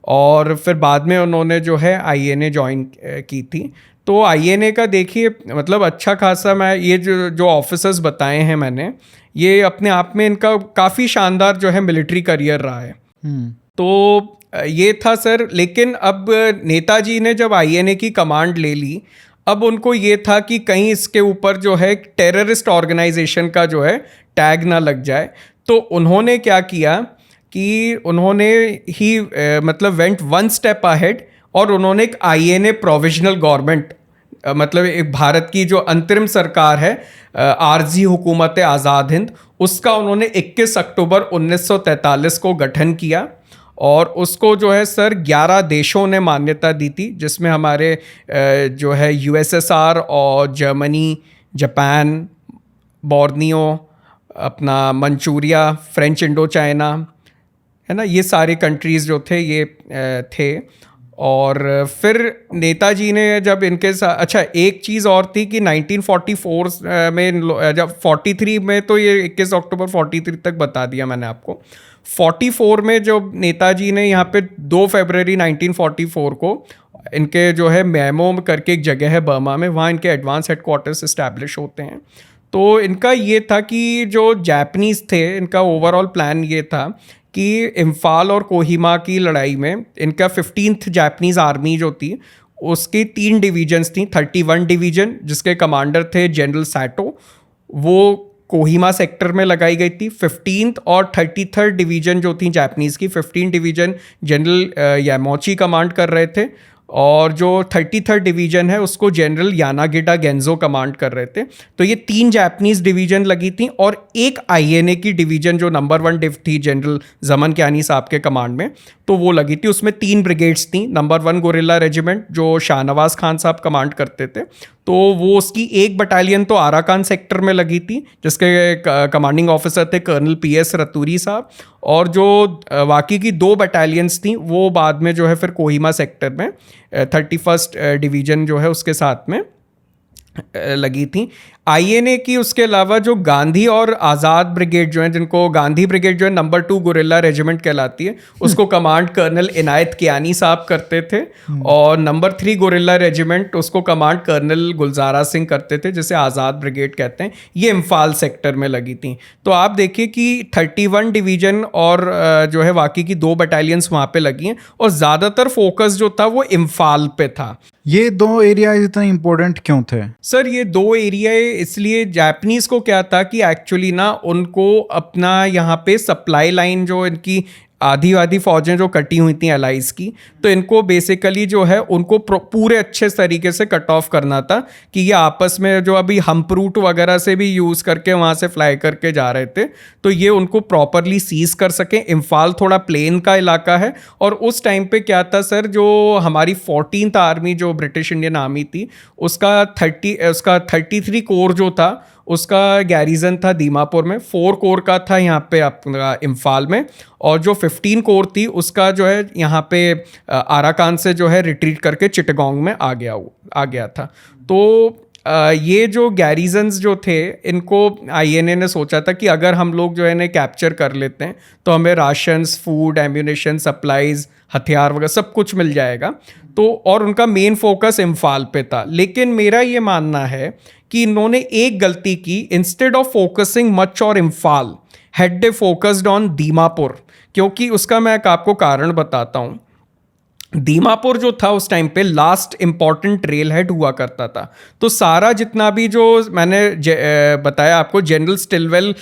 और फिर बाद में उन्होंने जो है INA ज्वाइन की थी। तो INA का देखिए मतलब अच्छा खासा, मैं ये जो ऑफिसर्स बताए हैं मैंने, ये अपने आप में इनका काफ़ी शानदार जो है मिलिट्री करियर रहा है। तो ये था सर। लेकिन अब नेताजी ने जब INA की कमांड ले ली, अब उनको ये था कि कहीं इसके ऊपर जो है टेररिस्ट ऑर्गेनाइजेशन का जो है टैग ना लग जाए। तो उन्होंने क्या किया कि उन्होंने ही मतलब वेंट वन स्टेप अहेड और उन्होंने एक INA प्रोविजनल गवर्नमेंट, मतलब एक भारत की जो अंतरिम सरकार है आरजी हुकूमत आज़ाद हिंद, उसका उन्होंने 21 अक्टूबर 1943 को गठन किया और उसको जो है सर 11 देशों ने मान्यता दी थी, जिसमें हमारे जो है USSR और जर्मनी, जापान, बोर्नियो, अपना मंचूरिया, फ्रेंच इंडो चाइना, है ना, ये सारे कंट्रीज़ जो थे ये थे। और फिर नेताजी ने जब इनके साथ, अच्छा एक चीज़ और थी कि 1944 में जब 43 में, तो ये 21 अक्टूबर 43 तक बता दिया मैंने आपको। 44 में जो नेताजी ने यहाँ पे 2 फरवरी 1944 को इनके जो है मैमो करके एक जगह है बर्मा में, वहाँ इनके एडवांस हेडक्वार्टर्स इस्टेब्लिश होते हैं। तो इनका ये था कि जो जापानीज़ थे, इनका ओवरऑल प्लान ये था कि इम्फाल और कोहिमा की लड़ाई में इनका 15th जापानीज़ आर्मी जो थी उसकी 3 डिवीजन्स थी। 31 डिवीजन जिसके कमांडर थे जनरल सैटो, वो कोहिमा सेक्टर में लगाई गई थी। 15th और 33rd डिवीजन जो थी जापानीज़ की, 15 डिवीजन जनरल यामोची कमांड कर रहे थे और जो 33rd डिवीजन है उसको जनरल यानागिटा गेंजो कमांड कर रहे थे। तो ये 3 जापानीज़ डिवीजन लगी थी और एक INA की डिवीजन जो नंबर 1 डिव थी जनरल जमन कियानी साहब के कमांड में, तो वो लगी थी। उसमें 3 ब्रिगेड्स थी। नंबर 1 गोरिल्ला रेजिमेंट जो शाहनवाज खान साहब कमांड करते थे, तो वो उसकी एक बटालियन तो आराकान सेक्टर में लगी थी जिसके कमांडिंग ऑफिसर थे कर्नल PS रतूरी साहब, और जो बाकी की 2 बटालियंस थी वो बाद में जो है फिर कोहिमा सेक्टर में 31st डिवीजन जो है उसके साथ में लगी थी। INA की उसके अलावा जो गांधी और आज़ाद ब्रिगेड जो है, जिनको गांधी ब्रिगेड जो है नंबर 2 गोरिल्ला रेजिमेंट कहलाती है, उसको कमांड कर्नल इनायत कियानी साहब करते थे। और नंबर 3 गोरिल्ला रेजिमेंट उसको कमांड कर्नल गुलजारा सिंह करते थे, जिसे आज़ाद ब्रिगेड कहते हैं। ये इम्फाल सेक्टर में लगी थी। तो आप देखिए कि 31 डिवीजन और जो है बाकी की 2 बटालियंस वहाँ पे लगी हैं और ज़्यादातर फोकस जो था वो इम्फाल पे था। ये 2 एरिया इतने इम्पोर्टेंट क्यों थे सर? ये 2 एरिया इसलिए, जापानीज़ को क्या था कि एक्चुअली ना उनको अपना यहाँ पे सप्लाई लाइन जो इनकी आधी फौजें जो कटी हुई थी एलाइज की, तो इनको बेसिकली जो है उनको पूरे अच्छे तरीके से कट ऑफ करना था कि ये आपस में जो अभी हम्प रूट वगैरह से भी यूज़ करके वहाँ से फ्लाई करके जा रहे थे, तो ये उनको प्रॉपरली सीज कर सकें। इम्फाल थोड़ा प्लेन का इलाका है और उस टाइम पे क्या था सर, जो हमारी 14th आर्मी जो ब्रिटिश इंडियन आर्मी थी उसका 33 कोर जो था उसका गैरिजन था दीमापुर में, 4 कोर का था यहाँ पे अपना इम्फाल में, और जो 15 कोर थी उसका जो है यहाँ पे आराकान से जो है रिट्रीट करके चिटगांग में आ गया था। तो ये जो गैरिजन्स जो थे इनको INA ने सोचा था कि अगर हम लोग जो है इन्हें कैप्चर कर लेते हैं तो हमें राशंस, फूड, एम्यूनेशन, सप्लाईज, हथियार वगैरह सब कुछ मिल जाएगा। तो और उनका मेन फोकस इम्फाल पे था। लेकिन मेरा ये मानना है कि इन्होंने एक गलती की, इंस्टेड ऑफ फोकसिंग मच और Imphal had they focused on Dimapur, क्योंकि उसका मैं आपको कारण बताता हूँ। दीमापुर जो था उस टाइम पे लास्ट इंपॉर्टेंट रेल हेड हुआ करता था। तो सारा जितना भी जो मैंने बताया आपको, जनरल स्टिलवेल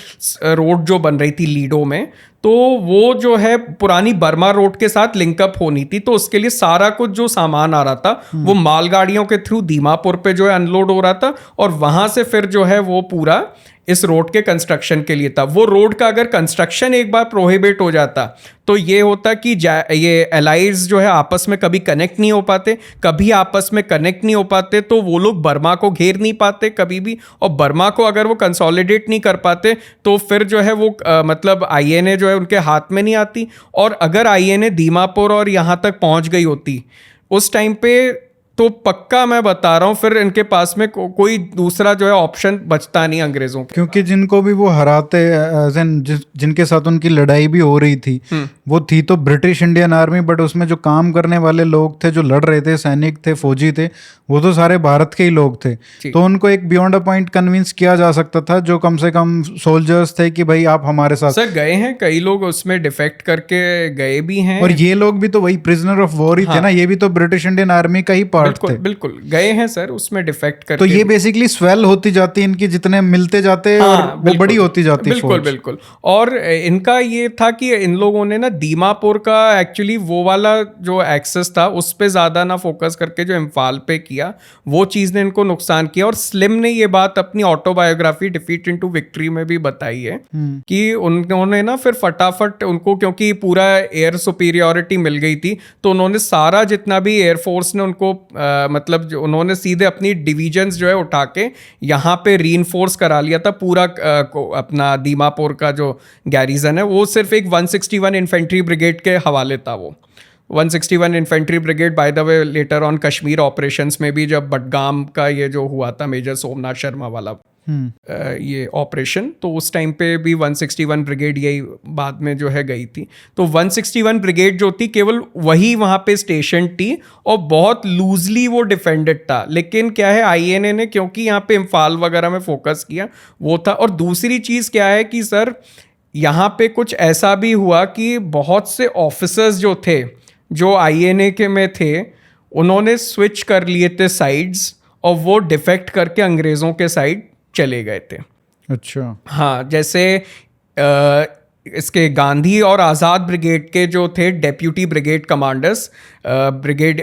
रोड जो बन रही थी लीडो में, तो वो जो है पुरानी बर्मा रोड के साथ लिंकअप होनी थी। तो उसके लिए सारा कुछ जो सामान आ रहा था वो मालगाड़ियों के थ्रू दीमापुर पे जो है अनलोड हो रहा था और वहाँ से फिर जो है वो पूरा इस रोड के कंस्ट्रक्शन के लिए था। वो रोड का अगर कंस्ट्रक्शन एक बार प्रोहिबिट हो जाता तो ये होता कि ये एलाइज जो है आपस में कभी कनेक्ट नहीं हो पाते, कभी आपस में कनेक्ट नहीं हो पाते तो वो लोग बर्मा को घेर नहीं पाते कभी भी, और बर्मा को अगर वो कंसोलिडेट नहीं कर पाते तो फिर जो है वो मतलब INA जो है उनके हाथ में नहीं आती। और अगर INA दीमापुर और यहाँ तक पहुँच गई होती उस टाइम पे, तो पक्का मैं बता रहा हूँ, फिर इनके पास में कोई दूसरा जो है ऑप्शन बचता नहीं अंग्रेजों के। क्योंकि जिनको भी वो हराते जिनके साथ उनकी लड़ाई भी हो रही थी, वो थी तो ब्रिटिश इंडियन आर्मी, बट उसमें जो काम करने वाले लोग थे, जो लड़ रहे थे, सैनिक थे, फौजी थे, वो तो सारे भारत के ही लोग थे। तो उनको एक बियॉन्ड अ पॉइंट कन्विंस किया जा सकता था, जो कम से कम सोल्जर्स थे, कि भाई आप हमारे साथ। सर गए हैं कई लोग उसमें डिफेक्ट करके गए भी हैं, और ये लोग भी तो वही प्रिजनर ऑफ वॉर ही थे ना, ये भी तो ब्रिटिश इंडियन आर्मी का ही पार्ट थे। बिल्कुल गए हैं सर उसमें डिफेक्ट करके। तो ये बेसिकली स्वेल होती जाती इनकी, जितने मिलते जाते और वो बड़ी होती जाती। बिल्कुल। और इनका ये था कि इन लोगों ने ना दीमापुर का एक्चुअली वो वाला जो एक्सेस था उस पे ज्यादा ना फोकस करके जो इम्फाल पे किया, वो चीज ने इनको नुकसान किया। और स्लिम ने ये बात अपनी ऑटोबायोग्राफी डिफीट इनटू विक्ट्री में भी बताई है कि उन्होंने ना फिर फटाफट उनको, क्योंकि पूरा एयर सुपीरियोरिटी मिल गई थी, तो उन्होंने सारा जितना भी एयरफोर्स ने उनको मतलब उन्होंने सीधे अपनी डिविजन्स जो है उठा के यहाँ पे रीइंफोर्स करा लिया था पूरा अपना दीमापुर का जो गैरिजन है। वो सिर्फ एक 161 इन्फेंट्री ब्रिगेड के हवाले था। वो 161 infantry brigade bye the way later on Kashmir operations में भी, जब बडगाम का ये जो हुआ था मेजर सोमनाथ शर्मा वाला ये ऑपरेशन, तो उस टाइम पे भी 161 ब्रिगेड यही बाद में जो है गई थी। तो 161 ब्रिगेड जो थी केवल वही वहाँ पे स्टेशन थी और बहुत लूजली वो डिफेंडेड था। लेकिन क्या है, आईएनए ने क्योंकि यहाँ पे इम्फाल वगैरह में फोकस किया वो था। और दूसरी चीज़ क्या है कि सर यहाँ पे कुछ ऐसा भी हुआ कि बहुत से ऑफिसर्स जो थे जो आईएनए के में थे, उन्होंने स्विच कर लिए थे साइड्स और वो डिफेक्ट करके अंग्रेज़ों के साइड चले गए थे। अच्छा। हाँ, जैसे इसके गांधी और आज़ाद ब्रिगेड के जो थे deputy brigade commanders, brigade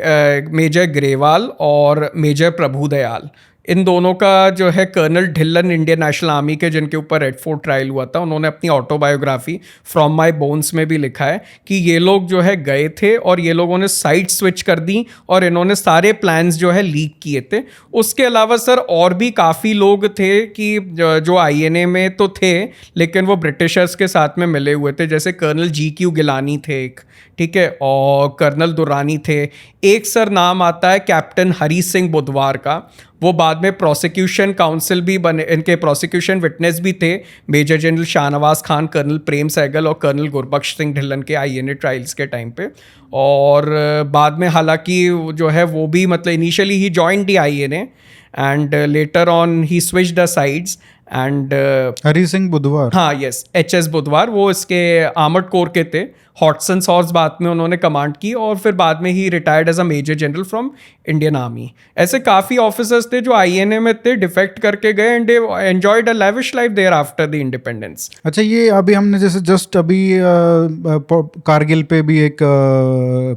major Grewal और मेजर प्रभुदयाल, इन दोनों का जो है colonel Dhillon Indian National Army के जिनके ऊपर रेड फोर्ट ट्रायल हुआ था, उन्होंने अपनी ऑटोबायोग्राफी फ्रॉम माय बोन्स में भी लिखा है कि ये लोग जो है गए थे और ये लोगों ने साइड स्विच कर दी और इन्होंने सारे प्लान्स जो है लीक किए थे। उसके अलावा सर और भी काफ़ी लोग थे कि जो आईएनए में तो थे लेकिन वो ब्रिटिशर्स के साथ में मिले हुए थे, जैसे कर्नल GQ गिलानी थे एक, ठीक है, और कर्नल दुरानी थे। एक सर नाम आता है कैप्टन हरी सिंह बुधवार का, वो बाद में प्रोसिक्यूशन काउंसिल भी बने, इनके प्रोसिक्यूशन विटनेस भी थे major general Shahnawaz Khan, colonel Prem Sahgal और कर्नल गुरबख्श सिंह ढिल्लन के आईएनए ट्रायल्स के टाइम पे। और बाद में हालांकि जो है वो भी मतलब इनिशियली ही joined the INA and later on he switch the sides and Hari Singh बुधवार, हाँ यस, HS बुधवार, वो इसके आर्मर्ड कोर के थे। हॉटसन सॉर्स बाद में उन्होंने कमांड की और फिर बाद में ही retired as a major general from Indian army. ऐसे काफ़ी ऑफिसर्स थे जो आईएनए में थे, डिफेक्ट करके गए and they enjoyed a lavish life there after the independence. अच्छा, ये अभी हमने जैसे जस्ट अभी कारगिल पे भी एक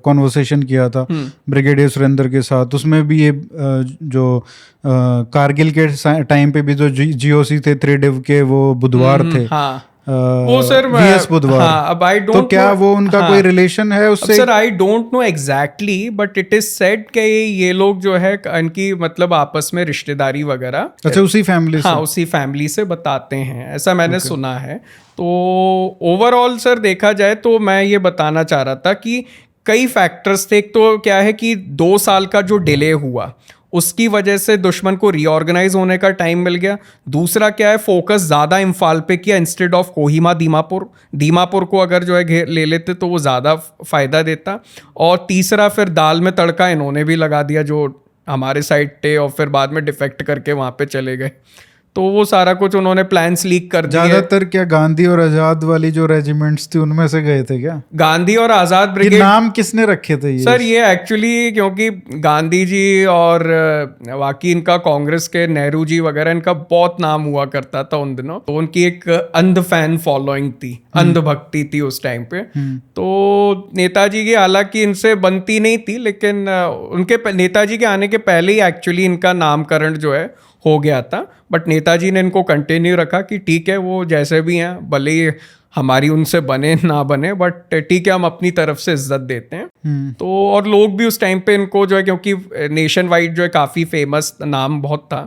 कॉन्वर्सेशन किया था ब्रिगेडियर सुरेंद्र के साथ, उसमें भी ये जो कारगिल के टाइम पे भी जो GOC थे 3 डिव के, वो बुधवार थे। हाँ वो सर VS बुधवार। हाँ, अब आई डोंट, तो क्या वो उनका कोई रिलेशन है उससे? Sir I don't know exactly, but it is said कि ये लोग जो है इनकी मतलब आपस में रिश्तेदारी वगैरह, अच्छा, उसी फैमिली से? हाँ, उसी फैमिली से बताते हैं, ऐसा मैंने सुना है। तो ओवरऑल सर देखा जाए तो मैं ये बताना चाह रहा था कि कई फैक्टर्स थे। एक तो क्या है कि 2 साल का जो डिले हुआ उसकी वजह से दुश्मन को रीऑर्गेनाइज होने का टाइम मिल गया। दूसरा क्या है, फोकस ज़्यादा इम्फाल पे किया इंस्टेड ऑफ कोहिमा दीमापुर को अगर जो है ले लेते तो वो ज़्यादा फ़ायदा देता। और तीसरा फिर दाल में तड़का इन्होंने भी लगा दिया जो हमारे साइड थे और फिर बाद में डिफेक्ट करके वहाँ पे चले गए। तो वो सारा कुछ उन्होंने प्लान्स लीक कर दिए। ज्यादातर क्या गांधी और आजाद वाली जो रेजिमेंट्स थी उनमें से गए थे क्या? गांधी और आजाद ब्रिगेड नाम किसने रखे थे ये? सर ये एक्चुअली क्योंकि गांधी जी और बाकी इनका कांग्रेस के नेहरू जी वगैरह इनका बहुत नाम हुआ करता था उन दिनों, तो उनकी एक अंध फैन फॉलोइंग थी, अंध भक्ति थी उस टाइम पे। तो नेताजी की हालांकि इनसे बनती नहीं थी, लेकिन उनके नेताजी के आने के पहले ही एक्चुअली इनका नामकरण जो है हो गया था। बट नेताजी ने इनको कंटिन्यू रखा कि ठीक है वो जैसे भी हैं, भले ही हमारी उनसे बने ना बने, बट ठीक है हम अपनी तरफ से इज्जत देते हैं। तो और लोग भी उस टाइम पे इनको जो है, क्योंकि नेशन वाइड जो है काफ़ी फेमस नाम बहुत था,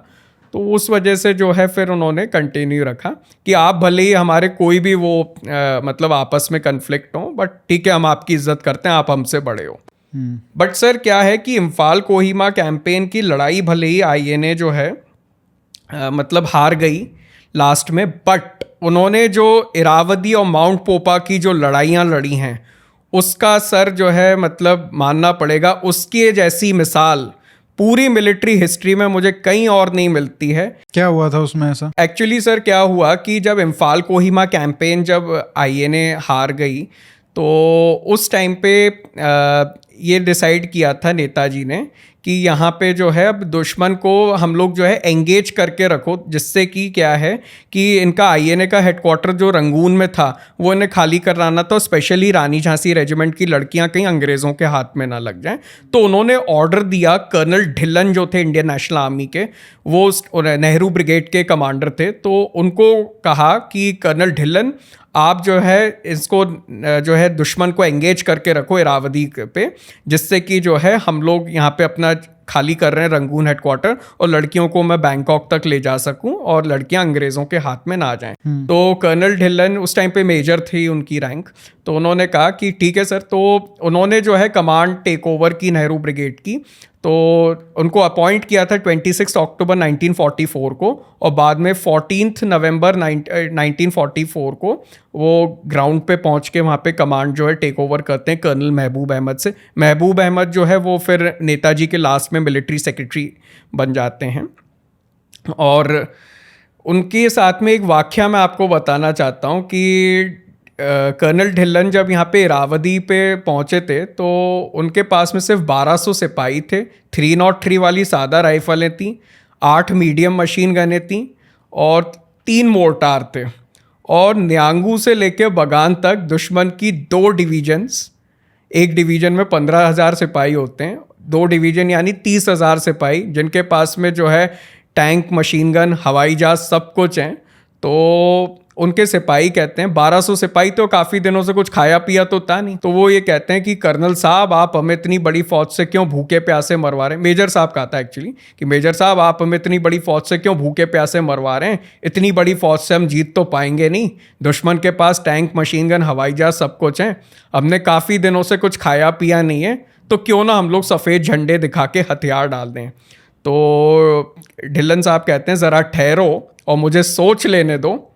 तो उस वजह से जो है फिर उन्होंने कंटिन्यू रखा कि आप भले ही हमारे कोई भी वो मतलब आपस में कन्फ्लिक्ट हो, बट ठीक है हम आपकी इज्जत करते हैं, आप हमसे बड़े हो। बट सर क्या है कि इम्फाल कोहिमा कैंपेन की लड़ाई भले ही आईएनए जो है मतलब हार गई लास्ट में, बट उन्होंने जो इरावदी और माउंट पोपा की जो लड़ाइयाँ लड़ी हैं उसका सर जो है मतलब मानना पड़ेगा, उसकी जैसी मिसाल पूरी मिलिट्री हिस्ट्री में मुझे कहीं और नहीं मिलती है। क्या हुआ था उसमें ऐसा? एक्चुअली सर क्या हुआ कि जब इम्फाल कोहिमा कैंपेन जब आईएनए हार गई तो उस टाइम पे ये डिसाइड किया था नेताजी ने कि यहाँ पे जो है अब दुश्मन को हम लोग जो है एंगेज करके रखो, जिससे कि क्या है कि इनका आईएनए का हेडक्वार्टर जो रंगून में था वो इन्हें खाली कराना था, स्पेशली रानी झांसी रेजिमेंट की लड़कियाँ कहीं अंग्रेज़ों के हाथ में ना लग जाएं। तो उन्होंने ऑर्डर दिया, कर्नल ढिल्लन जो थे इंडियन नेशनल आर्मी के, वो नेहरू ब्रिगेड के कमांडर थे, तो उनको कहा कि कर्नल ढिल्लन आप जो है इसको जो है दुश्मन को एंगेज करके रखो इरावदी पे, जिससे कि जो है हम लोग यहाँ पे अपना खाली कर रहे हैं रंगून हेडक्वार्टर और लड़कियों को मैं बैंकॉक तक ले जा सकूं और लड़कियां अंग्रेज़ों के हाथ में ना जाएं। तो कर्नल ढिल्लन उस टाइम पे मेजर थी उनकी रैंक, तो उन्होंने कहा कि ठीक है सर। तो उन्होंने जो है कमांड टेक ओवर की नेहरू ब्रिगेड की, तो उनको अपॉइंट किया था 26 अक्टूबर 1944 को, और बाद में 14 नवंबर 1944 को वो ग्राउंड पे पहुंच के वहाँ पे कमांड जो है टेक ओवर करते हैं कर्नल महबूब अहमद से। महबूब अहमद जो है वो फिर नेताजी के लास्ट में मिलिट्री सेक्रेटरी बन जाते हैं। और उनके साथ में एक वाकया मैं आपको बताना चाहता हूँ कि कर्नल ढिल्लन जब यहाँ पे इरावदी पे पहुँचे थे तो उनके पास में सिर्फ 1200 सिपाही थे, 303 वाली सादा राइफलें थीं, 8 मीडियम मशीन गनें थीं और 3 मोर्टार थे। और न्यांगू से लेके बगान तक दुश्मन की 2 डिवीजन्स, एक डिवीज़न में 15,000 सिपाही होते हैं, 2 डिवीज़न यानी 30,000 सिपाही, जिनके पास में जो है टैंक, मशीन गन, हवाई जहाज सब कुछ हैं। तो उनके सिपाही कहते हैं 1200 सिपाही तो काफ़ी दिनों से कुछ खाया पिया तो था नहीं, तो वो ये कहते हैं कि कर्नल साहब आप हमें इतनी बड़ी फौज से क्यों भूखे प्यासे मरवा रहे हैं। मेजर साहब कहा था एक्चुअली कि मेजर साहब आप हमें इतनी बड़ी फौज से क्यों भूखे प्यासे मरवा रहे हैं, इतनी बड़ी फौज से हम जीत तो पाएंगे नहीं, दुश्मन के पास टैंक, मशीन गन, हवाई जहाज सब कुछ है, हमने काफ़ी दिनों से कुछ खाया पिया नहीं है, तो क्यों ना हम लोग सफ़ेद झंडे दिखा के हथियार डाल दें। तो ढिल्लन साहब कहते हैं ज़रा ठहरो और मुझे सोच लेने दो।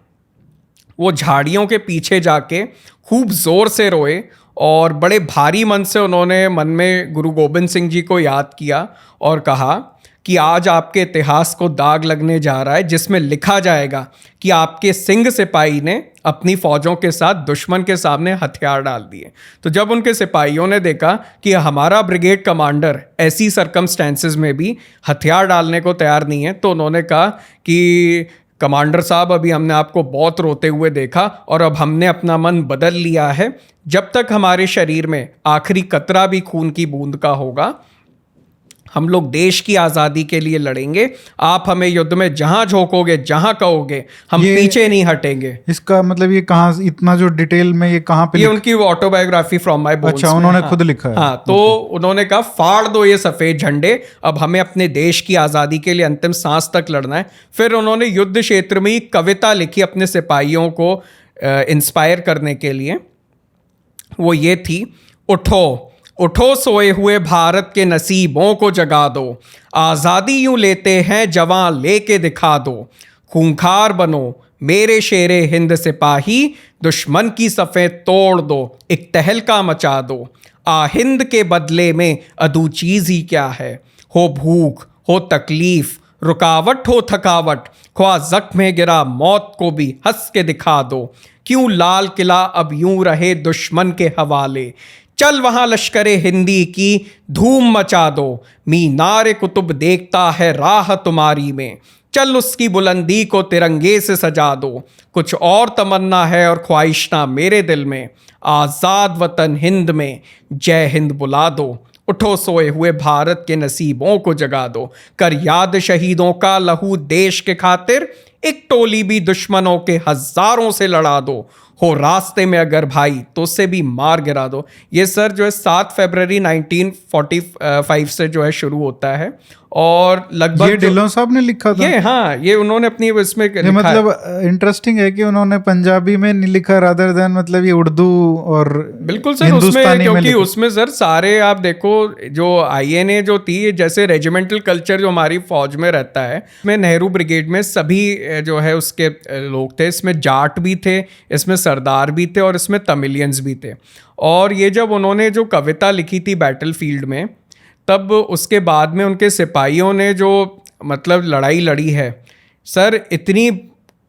वो झाड़ियों के पीछे जाके खूब ज़ोर से रोए और बड़े भारी मन से उन्होंने मन में गुरु गोबिंद सिंह जी को याद किया और कहा कि आज आपके इतिहास को दाग लगने जा रहा है, जिसमें लिखा जाएगा कि आपके सिंह सिपाही ने अपनी फ़ौजों के साथ दुश्मन के सामने हथियार डाल दिए। तो जब उनके सिपाहियों ने देखा कि हमारा ब्रिगेड कमांडर ऐसी सरकमस्टेंसेस में भी हथियार डालने को तैयार नहीं है, तो उन्होंने कहा कि कमांडर साहब अभी हमने आपको बहुत रोते हुए देखा और अब हमने अपना मन बदल लिया है। जब तक हमारे शरीर में आखिरी कतरा भी खून की बूंद का होगा, हम लोग देश की आज़ादी के लिए लड़ेंगे। आप हमें युद्ध में जहां झोंकोगे, जहां कहोगे, हम पीछे नहीं हटेंगे। इसका मतलब ये कहाँ, इतना जो डिटेल में ये कहाँ पे? ये उनकी ऑटोबायोग्राफी फ्रॉम माय बोन्स। अच्छा, उन्होंने खुद लिखा है। हाँ, तो उन्होंने कहा फाड़ दो ये सफ़ेद झंडे, अब हमें अपने देश की आज़ादी के लिए अंतिम सांस तक लड़ना है। फिर उन्होंने युद्ध क्षेत्र में एक कविता लिखी अपने सिपाहियों को इंस्पायर करने के लिए। वो ये थी, उठो उठो सोए हुए भारत के नसीबों को जगा दो, आज़ादी यूं लेते हैं जवां लेके दिखा दो, खूंखार बनो मेरे शेरे हिंद सिपाही, दुश्मन की सफ़ें तोड़ दो, एक तहलका मचा दो, आहिंद के बदले में अदू चीज़ ही क्या है, हो भूख हो तकलीफ रुकावट हो थकावट, ख्वाह जख्म में गिरा मौत को भी हंस के दिखा दो, क्यों लाल किला अब यूं रहे दुश्मन के हवाले, चल वहां लश्करे हिंदी की धूम मचा दो, मीनार कुतुब देखता है राह तुम्हारी में, चल उसकी बुलंदी को तिरंगे से सजा दो, कुछ और तमन्ना है और ख्वाहिश ना मेरे दिल में, आज़ाद वतन हिंद में जय हिंद बुला दो, उठो सोए हुए भारत के नसीबों को जगा दो, कर याद शहीदों का लहू देश के खातिर, एक टोली भी दुश्मनों के हजारों से लड़ा दो, हो रास्ते में अगर भाई तो उससे भी मार गिरा दो। ये सर जो है 7 फरवरी 1945 से जो है शुरू होता है और लगभग ये ढिल्लों साहब ने लिखा था। ये हाँ, ये उन्होंने अपनी इसमें ये लिखा मतलब इंटरेस्टिंग है कि उन्होंने पंजाबी में नहीं लिखा, रादर देन मतलब ये उर्दू और बिल्कुल सर, उसमें हिंदुस्तानी में क्योंकि लिखा। उसमें सर सारे आप देखो जो आईएनए जो थी, जैसे रेजिमेंटल कल्चर जो हमारी फौज में रहता है, इसमें नेहरू ब्रिगेड में सभी जो है उसके लोग थे, इसमें जाट भी थे, इसमें सरदार भी थे और इसमें तमिलियंस भी थे। और ये जब उन्होंने जो कविता लिखी थी बैटलफील्ड में, तब उसके बाद में उनके सिपाहियों ने जो मतलब लड़ाई लड़ी है सर, इतनी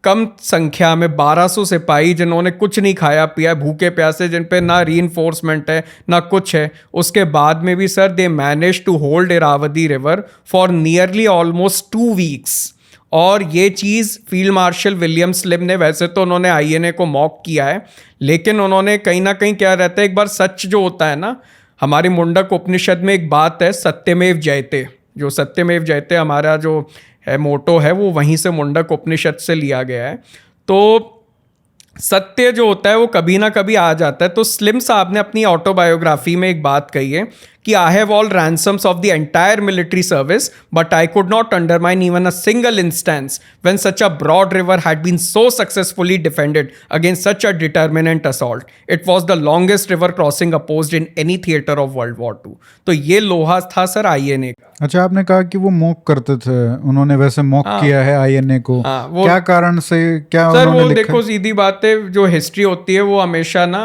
कम संख्या में 1200 सिपाही जिन्होंने कुछ नहीं खाया पिया, भूखे प्यासे, जिन पे ना रीइंफोर्समेंट है ना कुछ है, उसके बाद में भी sir they manage to hold Irrawaddy river for nearly almost 2 weeks. और ये चीज़ फील्ड मार्शल विलियम स्लिम ने, वैसे तो उन्होंने आईएनए को मॉक किया है, लेकिन उन्होंने कहीं ना कहीं क्या रहता है, एक बार सच जो होता है ना, हमारी मुंडक उपनिषद में एक बात है, सत्यमेव जयते, जो सत्यमेव जयते हमारा जो है मोटो है, वो वहीं से मुंडक उपनिषद से लिया गया है। तो सत्य जो होता है वो कभी ना कभी आ जाता है। तो स्लिम साहब ने अपनी ऑटोबायोग्राफी में एक बात कही है कि I have all ransoms of the entire military service but I could not undermine even a single instance when such a broad river had been so successfully defended against such a determinant assault. It was the longest river crossing opposed in any theatre of world war 2। तो ये लोहा था sir INA का। अच्छा, आपने कहा कि वो मॉक करते थे, उन्होंने वैसे मॉक किया है आईएनए को, क्या कारण से, क्या सर उन्होंने वो लिखा? देखो सीधी बात है, जो हिस्ट्री होती है वो हमेशा ना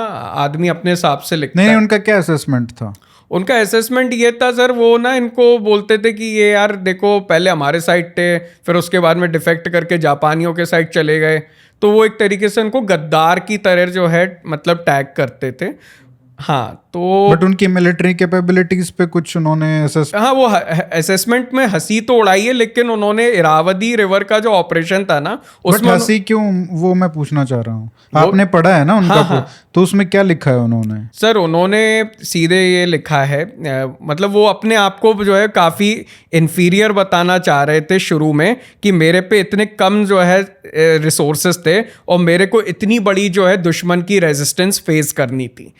आदमी अपने हिसाब से लिखता है। नहीं, उनका क्या असेसमेंट था? उनका असेसमेंट ये था सर, वो ना इनको बोलते थे कि ये यार देखो पहले हमारे साइड थे, फिर उसके बाद में डिफेक्ट करके जापानियों के साइड चले गए, तो वो एक तरीके से उनको गद्दार की तरह जो है मतलब टैग करते थे। हाँ, तो बट उनकी मिलिट्री कैपेबिलिटीज पे कुछ उन्होंने हाँ, वो असेसमेंट में हंसी तो उड़ाई है, लेकिन उन्होंने इरावदी रिवर का जो ऑपरेशन था ना उसमें हंसी क्यों, वो मैं पूछना चाह रहा हूँ। आपने पढ़ा है ना उनका? हाँ। तो उसमें क्या लिखा है उन्होंने? सर उन्होंने सीधे ये लिखा है, मतलब वो अपने आप को जो है काफ़ी इन्फीरियर बताना चाह रहे थे शुरू में, कि मेरे पे इतने कम जो है रिसोर्सेज थे और मेरे को इतनी बड़ी जो है दुश्मन की रेजिस्टेंस फेस करनी थी।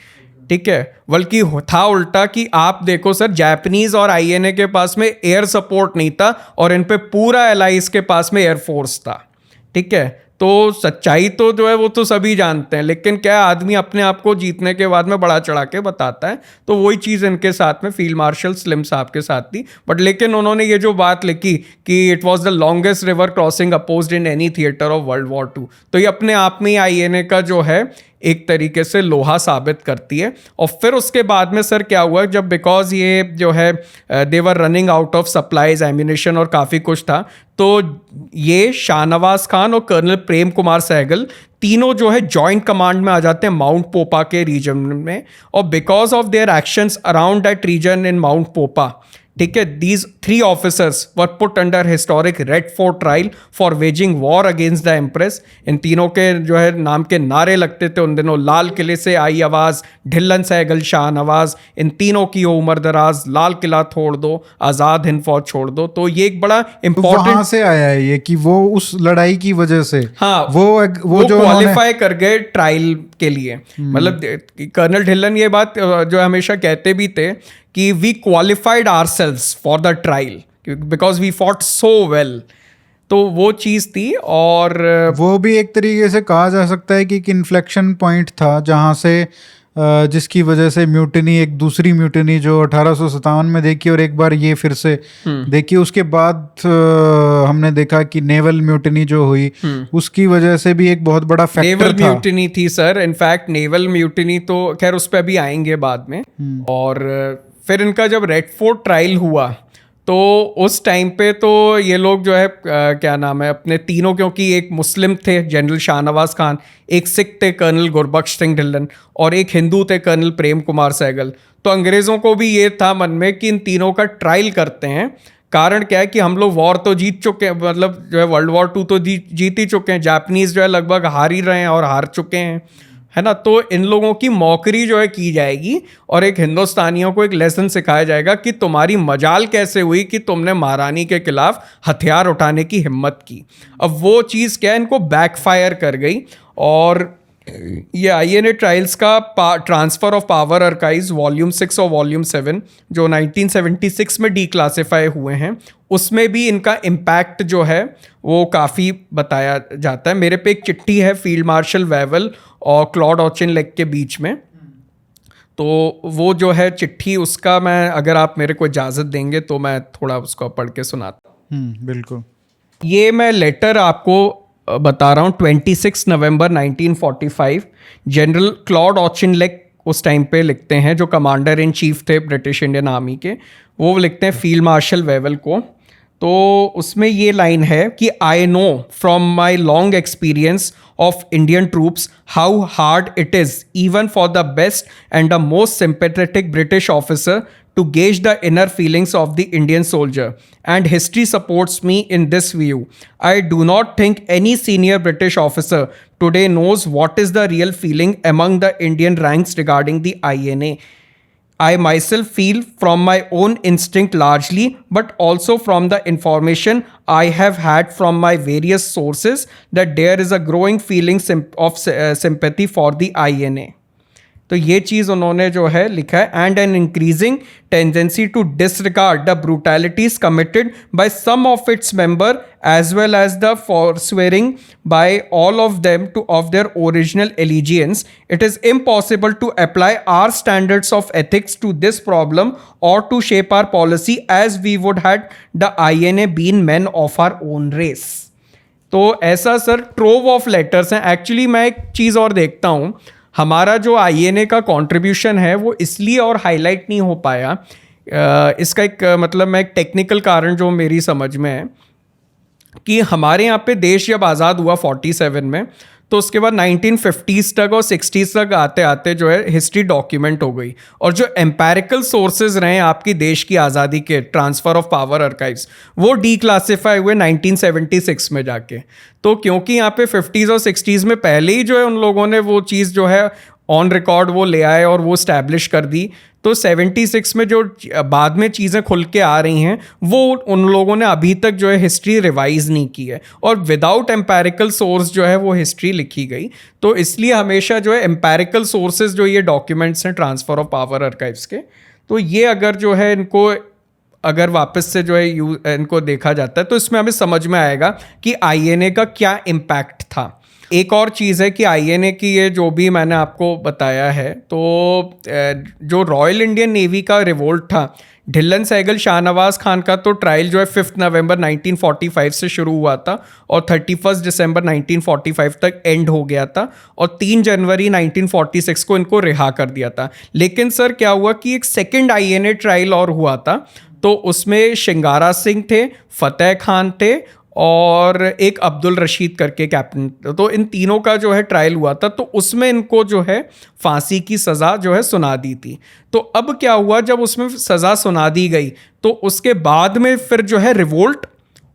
ठीक है, बल्कि था उल्टा कि आप देखो सर, जापानीज और आईएनए के पास में एयर सपोर्ट नहीं था और इन पे पूरा एलाइज के पास में एयरफोर्स था। ठीक है, तो सच्चाई तो जो है वो तो सभी जानते हैं, लेकिन क्या आदमी अपने आप को जीतने के बाद में बड़ा चढ़ा के बताता है। तो वही चीज़ इनके साथ में फील्ड मार्शल स्लिम साहब के साथ थी। बट लेकिन उन्होंने ये जो बात लिखी कि it was the longest river crossing opposed in any theatre of world war 2, तो ये अपने आप में आईएनए का जो है एक तरीके से लोहा साबित करती है। और फिर उसके बाद में सर क्या हुआ, जब बिकॉज ये जो है they were running out of supplies, ammunition और काफ़ी कुछ था, तो ये शाहनवाज खान और कर्नल प्रेम कुमार सहगल तीनों जो है जॉइंट कमांड में आ जाते हैं माउंट पोपा के रीजन में। और because of their actions around that region in Mount Popa, ठीक है, these 3 officers were put under historic Red Fort trial for waging war against the Empress। इन तीनों के जो है नाम के नारे लगते थे उन दिनों, लाल किले से आई आवाज़, ढिल्लन सहगल शाहनवाज, इन तीनों की हो उमर दराज, लाल किला तोड़ दो, आज़ाद हिंद फौज छोड़ दो। तो ये एक बड़ा इंपॉर्टेंट, वहां से आया है ये कि वो उस लड़ाई की वजह से, हाँ, वो जो क्वालिफाई कर गए ट्रायल के लिए। मतलब कर्नल ढिल्लन ये बात जो हमेशा कहते भी थे कि we qualified ourselves for the trial because we fought so well. तो वो चीज़ थी। और वो भी एक तरीके से कहा जा सकता है कि एक इन्फ्लेक्शन पॉइंट था जहाँ से जिसकी वजह से म्यूटिनी, एक दूसरी म्यूटिनी जो 1857 में देखी और एक बार ये फिर से देखी, उसके बाद हमने देखा कि नेवल म्यूटिनी जो हुई उसकी वजह से भी एक बहुत बड़ा फैक्टर नेवल था। म्यूटिनी थी सर, इनफैक्ट नेवल म्यूटिनी तो खैर उस पर अभी आएंगे बाद में। और फिर इनका जब रेड फोर्ट ट्रायल हुआ तो उस टाइम पे तो ये लोग जो है क्या नाम है अपने तीनों, क्योंकि एक मुस्लिम थे जनरल शाहनवाज खान, एक सिख थे कर्नल गुरबख्श सिंह ढिल्लन और एक हिंदू थे कर्नल प्रेम कुमार सहगल। तो अंग्रेज़ों को भी ये था मन में कि इन तीनों का ट्रायल करते हैं। कारण क्या है कि हम लोग वॉर तो जीत चुके हैं, मतलब जो है वर्ल्ड वॉर 2 तो जीत ही चुके हैं, जापानीज़ जो है लगभग हार ही रहे हैं और हार चुके हैं, है ना। तो इन लोगों की मौकरी जो है की जाएगी और एक हिंदुस्तानियों को एक लेसन सिखाया जाएगा कि तुम्हारी मजाल कैसे हुई कि तुमने महारानी के खिलाफ हथियार उठाने की हिम्मत की। अब वो चीज़ क्या है, इनको बैकफायर कर गई। और ये आईएनए ट्रायल्स का transfer of power archives volume 6 और वॉल्यूम 7 जो 1976 में डीक्लासिफाई हुए हैं, उसमें भी इनका इम्पैक्ट जो है वो काफ़ी बताया जाता है। मेरे पे एक चिट्ठी है फील्ड मार्शल वेवल और क्लॉड ऑचिनलेक के बीच में, तो वो जो है चिट्ठी, उसका मैं, अगर आप मेरे को इजाज़त देंगे तो मैं थोड़ा उसको पढ़ के सुनाता हूँ। बिल्कुल। ये मैं लेटर आपको बता रहा हूँ। 26 नवंबर 1945 जनरल क्लॉड ऑचिनलेक उस टाइम पे लिखते हैं, जो कमांडर इन चीफ थे ब्रिटिश इंडियन आर्मी के, वो लिखते हैं फील्ड मार्शल वेवल को। तो उसमें ये लाइन है कि I know from my long experience of Indian troops how hard it is even for the best and the most sympathetic British officer to gauge the inner feelings of the Indian soldier, and history supports me in this view. I do not think any senior British officer today knows what is the real feeling among the Indian ranks regarding the INA. I myself feel from my own instinct largely, but also from the information I have had from my various sources, that there is a growing feeling of sympathy for the INA. तो ये चीज़ उन्होंने जो है लिखा है, and an increasing tendency to disregard the brutalities committed by some of its member as well as the forswearing by all of them of their original allegiance. It is impossible to apply our standards of ethics to this problem or to shape our policy as we would had the INA been men of our own race. तो ऐसा sir trove of letters हैं। Actually मैं एक चीज़ और देखता हूँ, हमारा जो INA का कंट्रीब्यूशन है वो इसलिए और हाईलाइट नहीं हो पाया। इसका एक मतलब मैं एक टेक्निकल कारण जो मेरी समझ में है कि हमारे यहाँ पे देश जब आज़ाद हुआ 47 में, तो उसके बाद 1950s तक और 60s तक आते आते जो है हिस्ट्री डॉक्यूमेंट हो गई, और जो एम्पेरिकल सोर्सेज रहे आपकी देश की आज़ादी के ट्रांसफ़र ऑफ पावर आर्काइव्स, वो डीक्लासिफाई हुए 1976 में जाके। तो क्योंकि यहाँ पे 50s और 60s में पहले ही जो है उन लोगों ने वो चीज़ जो है ऑन रिकॉर्ड वो ले आए और वो स्टैब्लिश कर दी, तो 76 में जो बाद में चीज़ें खुल के आ रही हैं वो उन लोगों ने अभी तक जो है हिस्ट्री रिवाइज नहीं की है, और विदाउट एम्पेरिकल सोर्स जो है वो हिस्ट्री लिखी गई। तो इसलिए हमेशा जो है एम्पेरिकल सोर्सेज जो ये डॉक्यूमेंट्स हैं ट्रांसफ़र ऑफ पावर आर्काइव्स के, तो ये अगर जो है इनको अगर वापस से जो है इनको देखा जाता है तो इसमें हमें समझ में आएगा कि INA का क्या इम्पैक्ट था। एक और चीज़ है कि INA की ये जो भी मैंने आपको बताया है, तो जो रॉयल इंडियन नेवी का रिवोल्ट था, ढिल्लन सहगल शाहनवाज खान का, तो ट्रायल जो है 5 नवंबर 1945 से शुरू हुआ था और 31 दिसंबर 1945 तक एंड हो गया था, और 3 जनवरी 1946 को इनको रिहा कर दिया था। लेकिन सर क्या हुआ कि एक सेकेंड INA ट्रायल और हुआ था, तो उसमें शिंगारा सिंह थे, फतेह खान थे और एक अब्दुल रशीद करके कैप्टन, तो इन तीनों का जो है ट्रायल हुआ था, तो उसमें इनको जो है फांसी की सज़ा जो है सुना दी थी। तो अब क्या हुआ, जब उसमें सज़ा सुना दी गई तो उसके बाद में फिर जो है रिवोल्ट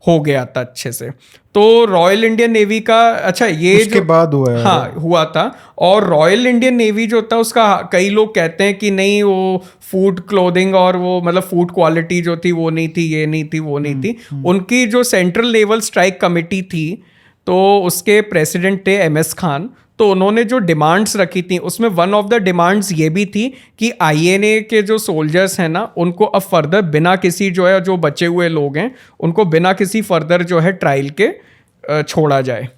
हो गया था अच्छे से। तो रॉयल इंडियन नेवी का, अच्छा ये उसके बाद हुआ है, हाँ हुआ था। और रॉयल इंडियन नेवी जो था उसका कई लोग कहते हैं कि नहीं वो फूड क्लोथिंग और वो मतलब फूड क्वालिटी जो थी वो नहीं थी, ये नहीं थी, वो नहीं थी। उनकी जो सेंट्रल लेवल स्ट्राइक कमेटी थी, तो उसके प्रेसिडेंट थे MS खान, तो उन्होंने जो डिमांड्स रखी थी उसमें वन ऑफ द डिमांड्स ये भी थी कि INA के जो सोल्जर्स हैं ना, उनको अब फर्दर बिना किसी जो है जो बचे हुए लोग हैं उनको बिना किसी फर्दर जो है ट्रायल के छोड़ा जाए।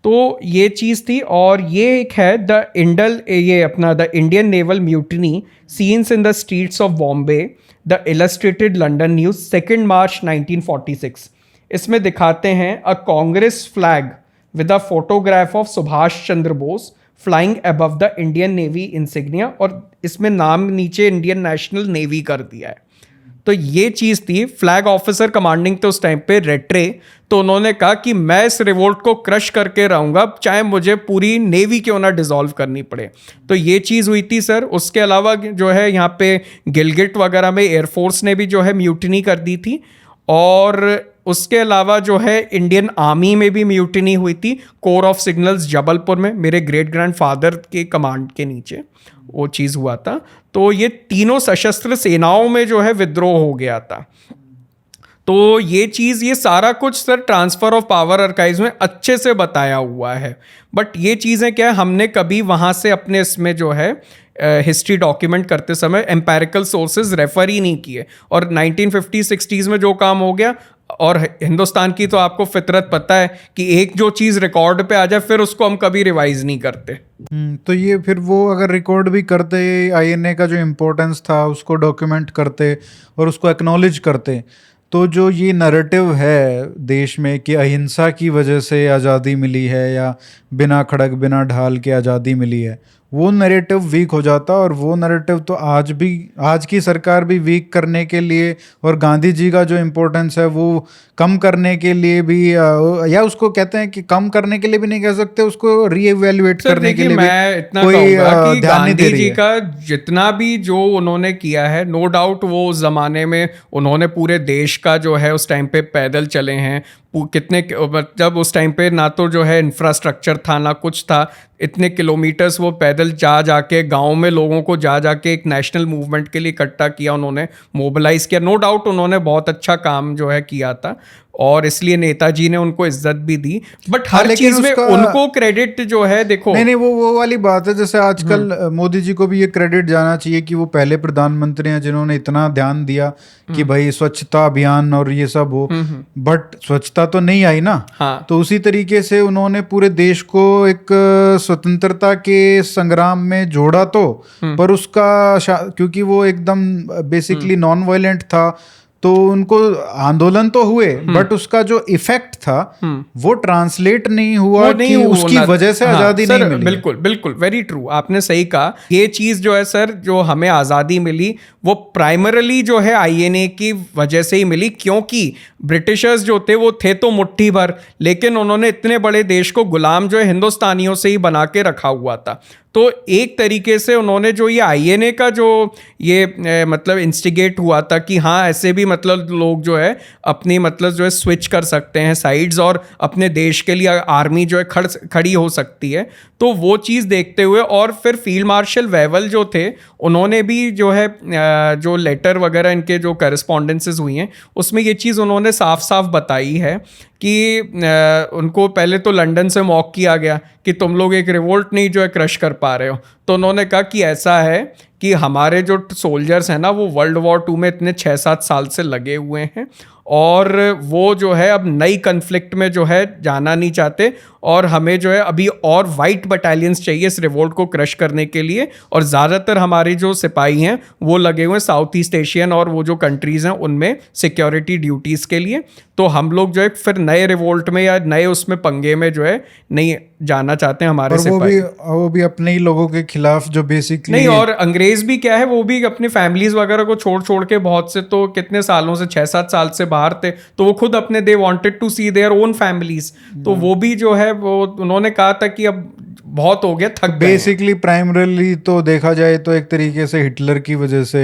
तो ये चीज़ थी। और ये एक है the Indian naval mutiny scenes in the streets of Bombay, the Illustrated London News 2 March 1946। इसमें दिखाते हैं a Congress flag with a photograph of Subhash Chandra Bose flying above the Indian Navy insignia, और इसमें नाम नीचे इंडियन नेशनल नेवी कर दिया है। तो ये चीज़ थी। फ्लैग ऑफिसर कमांडिंग तो उस टाइम पे रेट्रे, तो उन्होंने कहा कि मैं इस रिवोल्ट को क्रश करके रहूँगा, चाहे मुझे पूरी नेवी क्यों ना डिसॉल्व करनी पड़े। तो ये चीज़ हुई थी सर। उसके अलावा जो है यहाँ पे गिलगिट वगैरह में एयरफोर्स ने भी जो है म्यूटिनी कर दी थी, और उसके अलावा जो है इंडियन आर्मी में भी म्यूटिनी हुई थी, कोर ऑफ सिग्नल्स जबलपुर में, मेरे ग्रेट ग्रैंडफादर के कमांड के नीचे वो चीज़ हुआ था। तो ये तीनों सशस्त्र सेनाओं में जो है विद्रोह हो गया था। तो ये चीज़, ये सारा कुछ sir transfer of power archives में अच्छे से बताया हुआ है। बट ये चीज़ें क्या है, हमने कभी वहाँ से अपने इसमें जो है हिस्ट्री डॉक्यूमेंट करते समय एम्पेरिकल सोर्सेज रेफ़र ही नहीं किए, और 1950-60s में जो काम हो गया, और हिंदुस्तान की तो आपको फितरत पता है कि एक जो चीज़ रिकॉर्ड पे आ जाए फिर उसको हम कभी रिवाइज नहीं करते। तो ये फिर वो अगर रिकॉर्ड भी करते, आईएनए का जो इम्पोर्टेंस था उसको डॉक्यूमेंट करते और उसको एक्नॉलेज करते, तो जो ये नैरेटिव है देश में कि अहिंसा की वजह से आज़ादी मिली है या बिना खड़ग बिना ढाल के आज़ादी मिली है, वो नैरेटिव वीक हो जाता। और वो नैरेटिव तो आज की सरकार भी वीक करने के लिए, और गांधी जी का जो इम्पोर्टेंस है वो कम करने के लिए भी, या उसको कहते हैं कि कम करने के लिए भी नहीं कह सकते, उसको रीएवैल्यूएट करने के लिए मैं इतना कोई कहूंगा कि ध्यान नहीं दे गांधी रही जी है। का जितना भी जो उन्होंने किया है, नो डाउट वो उस जमाने में उन्होंने पूरे देश का जो है उस टाइम पे पैदल चले हैं, कितने, जब उस टाइम पे ना तो जो है इंफ्रास्ट्रक्चर था ना कुछ था, इतने किलोमीटर्स वो पैदल जा के गांव में लोगों को जा के एक नेशनल मूवमेंट के लिए इकट्ठा किया, उन्होंने मोबिलाइज किया। नो डाउट उन्होंने बहुत अच्छा काम जो है किया था, और इसलिए नेताजी ने उनको इज्जत भी दी। बट हर चीज में उनको क्रेडिट जो है, देखो नहीं, वो वाली बात है। जैसे आजकल मोदी जी को भी ये क्रेडिट जाना चाहिए कि वो पहले प्रधानमंत्री हैं जिन्होंने इतना ध्यान दिया कि भाई स्वच्छता अभियान और ये सब हो, बट स्वच्छता तो नहीं आई ना। हाँ। तो उसी तरीके से उन्होंने पूरे देश को एक स्वतंत्रता के संग्राम में जोड़ा, तो पर उसका क्योंकि वो एकदम बेसिकली नॉन वायलेंट था, तो उनको आंदोलन तो हुए, बट उसका जो इफेक्ट था वो ट्रांसलेट नहीं हुआ कि उसकी वजह से आजादी नहीं मिली। बिल्कुल बिल्कुल, वेरी ट्रू, आपने सही कहा। ये चीज जो है सर, जो हमें आजादी मिली वो प्राइमरली जो है आईएनए की वजह से ही मिली, क्योंकि ब्रिटिशर्स जो थे वो थे तो मुट्ठी भर, लेकिन उन्होंने इतने बड़े देश को गुलाम जो है हिंदुस्तानियों से ही बना के रखा हुआ था। तो एक तरीके से उन्होंने जो ये आईएनए का जो ये मतलब इंस्टिगेट हुआ था कि हाँ ऐसे भी मतलब लोग जो है अपनी मतलब जो है स्विच कर सकते हैं साइड्स, और अपने देश के लिए आर्मी जो है खड़ी हो सकती है, तो वो चीज़ देखते हुए, और फिर फील्ड मार्शल वेवल जो थे उन्होंने भी जो है जो लेटर वगैरह इनके जो करस्पॉन्डेंसेस हुई हैं उसमें ये चीज़ उन्होंने साफ साफ बताई है कि उनको पहले तो लंदन से मॉक किया गया कि तुम लोग एक रिवोल्ट नहीं जो है क्रश कर पा रहे हो, तो उन्होंने कहा कि ऐसा है कि हमारे जो सोल्जर्स हैं ना वो वर्ल्ड वॉर 2 में इतने 6-7 साल से लगे हुए हैं, और वो जो है अब नई कन्फ्लिक्ट में जो है जाना नहीं चाहते, और हमें जो है अभी और वाइट बटालियंस चाहिए इस रिवोल्ट को क्रश करने के लिए, और ज़्यादातर हमारे जो सिपाही हैं वो लगे हुए हैं साउथ ईस्ट एशियन और वो जो कंट्रीज़ हैं उनमें सिक्योरिटी ड्यूटीज़ के लिए। तो हम लोग जो है फिर नए रिवोल्ट में या नए उसमें पंगे में जो है नहीं जाना चाहते हैं हमारे सिपाही। वो भी अपने ही लोगों के खिलाफ जो बेसिकली नहीं, और अंग्रेज भी क्या है वो भी अपनी फैमिलीज वगैरह को छोड़ के, बहुत से तो कितने सालों से 6-7 साल से बाहर थे, तो वो खुद अपने they wanted to see their own families, तो वो भी जो है वो उन्होंने कहा था कि अब बहुत हो गया, थक गए। बेसिकली प्राइमरली तो देखा जाए तो एक तरीके से हिटलर की वजह से,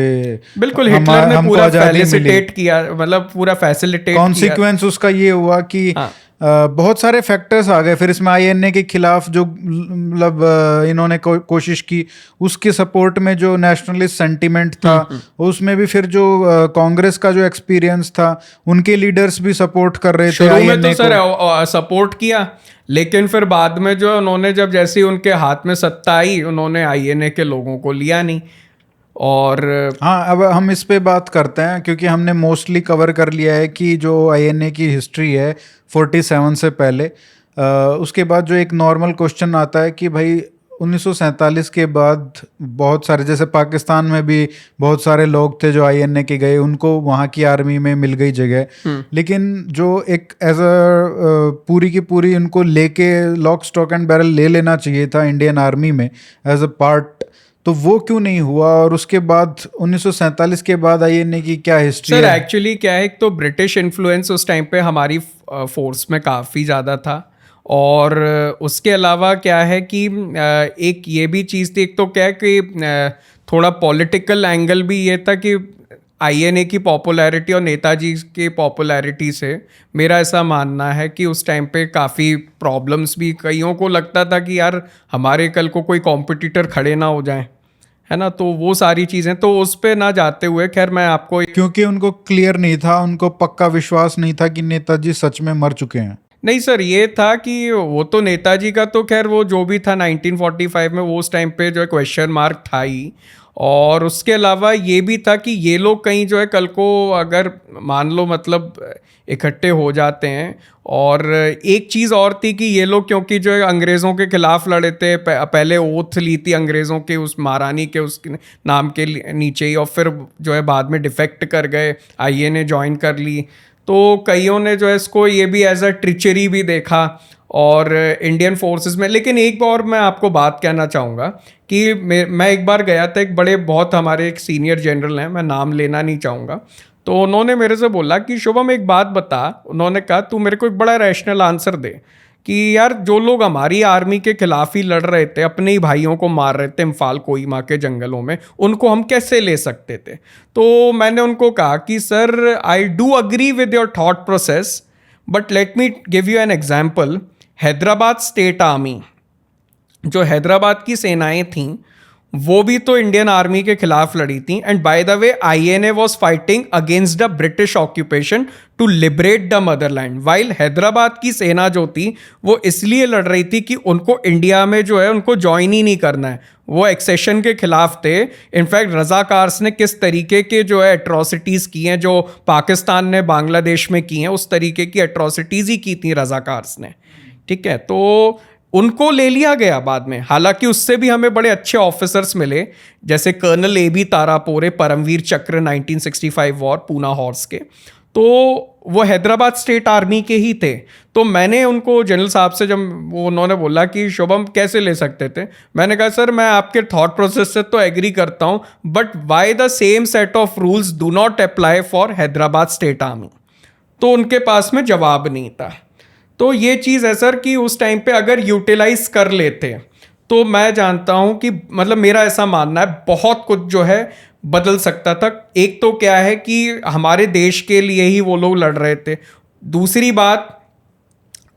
बिल्कुल हिटलर ने पूरा फैसिलिटेट किया, मतलब पूरा फैसिलिटेट कॉन्सिक्वेंस उसका ये हुआ कि बहुत सारे फैक्टर्स आ गए। फिर इसमें आईएनए के खिलाफ जो मतलब इन्होंने कोशिश की, उसके सपोर्ट में जो नेशनलिस्ट सेंटिमेंट था, उसमें भी फिर जो कांग्रेस का जो एक्सपीरियंस था, उनके लीडर्स भी सपोर्ट कर रहे थे। शुरू में तो सर सपोर्ट किया, लेकिन फिर बाद में जो उन्होंने जब जैसे उनके हाथ में सत्ता आई, उन्होंने आईएनए के लोगों को लिया नहीं। और हाँ, अब हम इस पे बात करते हैं क्योंकि हमने मोस्टली कवर कर लिया है कि जो आईएनए की हिस्ट्री है 47 से पहले। उसके बाद जो एक नॉर्मल क्वेश्चन आता है कि भाई 1947 के बाद बहुत सारे, जैसे पाकिस्तान में भी बहुत सारे लोग थे जो आईएनए के गए, उनको वहाँ की आर्मी में मिल गई जगह, लेकिन जो एक एज अ पूरी की पूरी उनको लेके लॉक स्टॉक एंड बैरल ले लेना चाहिए था इंडियन आर्मी में एज अ पार्ट, तो वो क्यों नहीं हुआ? और उसके बाद 1947 के बाद आईएनए की क्या हिस्ट्री है? सर एक्चुअली क्या है, एक तो ब्रिटिश इन्फ्लुएंस उस टाइम पे हमारी फोर्स में काफ़ी ज़्यादा था, और उसके अलावा क्या है कि एक ये भी चीज़ थी, एक तो क्या है कि थोड़ा पॉलिटिकल एंगल भी ये था कि आईएनए की पॉपुलैरिटी और नेताजी की पॉपुलैरिटी से मेरा ऐसा मानना है कि उस टाइम पे काफ़ी प्रॉब्लम्स भी, कईयों को लगता था कि यार हमारे कल को कोई कॉम्पिटिटर खड़े ना हो जाएं, है ना। तो वो सारी चीज़ें, तो उस पे ना जाते हुए खैर मैं आपको, क्योंकि उनको क्लियर नहीं था, उनको पक्का विश्वास नहीं था कि नेताजी सच में मर चुके हैं। नहीं सर, ये था कि वो तो नेताजी का तो खैर वो जो भी था 1945 में, वो उस टाइम पे जो है क्वेश्चन मार्क था ही। और उसके अलावा ये भी था कि ये लोग कहीं जो है कल को अगर मान लो मतलब इकट्ठे हो जाते हैं। और एक चीज़ और थी कि ये लोग क्योंकि जो है अंग्रेज़ों के खिलाफ लड़े थे, पहले ओथ ली थी अंग्रेज़ों के उस महारानी के उस नाम के नीचे ही, और फिर जो है बाद में डिफेक्ट कर गए, आईएनए ज्वाइन कर ली। तो कईयों ने जो है इसको ये भी एज अ ट्रिचरी भी देखा और इंडियन फोर्सेस में। लेकिन एक और मैं आपको बात कहना चाहूँगा कि मैं एक बार गया था, एक बड़े बहुत हमारे एक सीनियर जनरल हैं, मैं नाम लेना नहीं चाहूँगा, तो उन्होंने मेरे से बोला कि शुभम एक बात बता, उन्होंने कहा तू मेरे को एक बड़ा रैशनल आंसर दे कि यार जो लोग हमारी आर्मी के खिलाफ ही लड़ रहे थे, अपने ही भाइयों को मार रहे थे इम्फाल कोहिमा के जंगलों में, उनको हम कैसे ले सकते थे। तो मैंने उनको कहा कि sir I do agree with your thought process, but let me give you an example. Hyderabad state army, जो हैदराबाद की सेनाएं थीं, वो भी तो इंडियन आर्मी के खिलाफ लड़ी थी। And by the way INA was fighting against the British occupation to liberate the motherland, while Hyderabad की सेना जो थी वो इसलिए लड़ रही थी कि उनको इंडिया में जो है उनको ज्वाइन ही नहीं करना है, वो एक्सेशन के खिलाफ थे। इनफैक्ट रजाकार्स ने किस तरीके के जो है एट्रॉसिटीज़ की हैं, जो पाकिस्तान ने बांग्लादेश में की हैं, उस तरीके की एट्रॉसिटीज़ ही की थी रजाकार्स ने, ठीक है। तो उनको ले लिया गया बाद में, हालांकि उससे भी हमें बड़े अच्छे ऑफिसर्स मिले, जैसे कर्नल AB तारापोरे, परमवीर चक्र 1965 वॉर, पूना हॉर्स के, तो वो हैदराबाद स्टेट आर्मी के ही थे। तो मैंने उनको जनरल साहब से जब वो उन्होंने बोला कि शुभम कैसे ले सकते थे, मैंने कहा सर मैं आपके थॉट प्रोसेस से तो एग्री करता हूँ, but why the same set of rules do not apply for Hyderabad state army. तो उनके पास में जवाब नहीं था। तो ये चीज़ है सर कि उस टाइम पे अगर यूटिलाइज कर लेते तो मैं जानता हूँ कि मतलब मेरा ऐसा मानना है बहुत कुछ जो है बदल सकता था। एक तो क्या है कि हमारे देश के लिए ही वो लोग लड़ रहे थे, दूसरी बात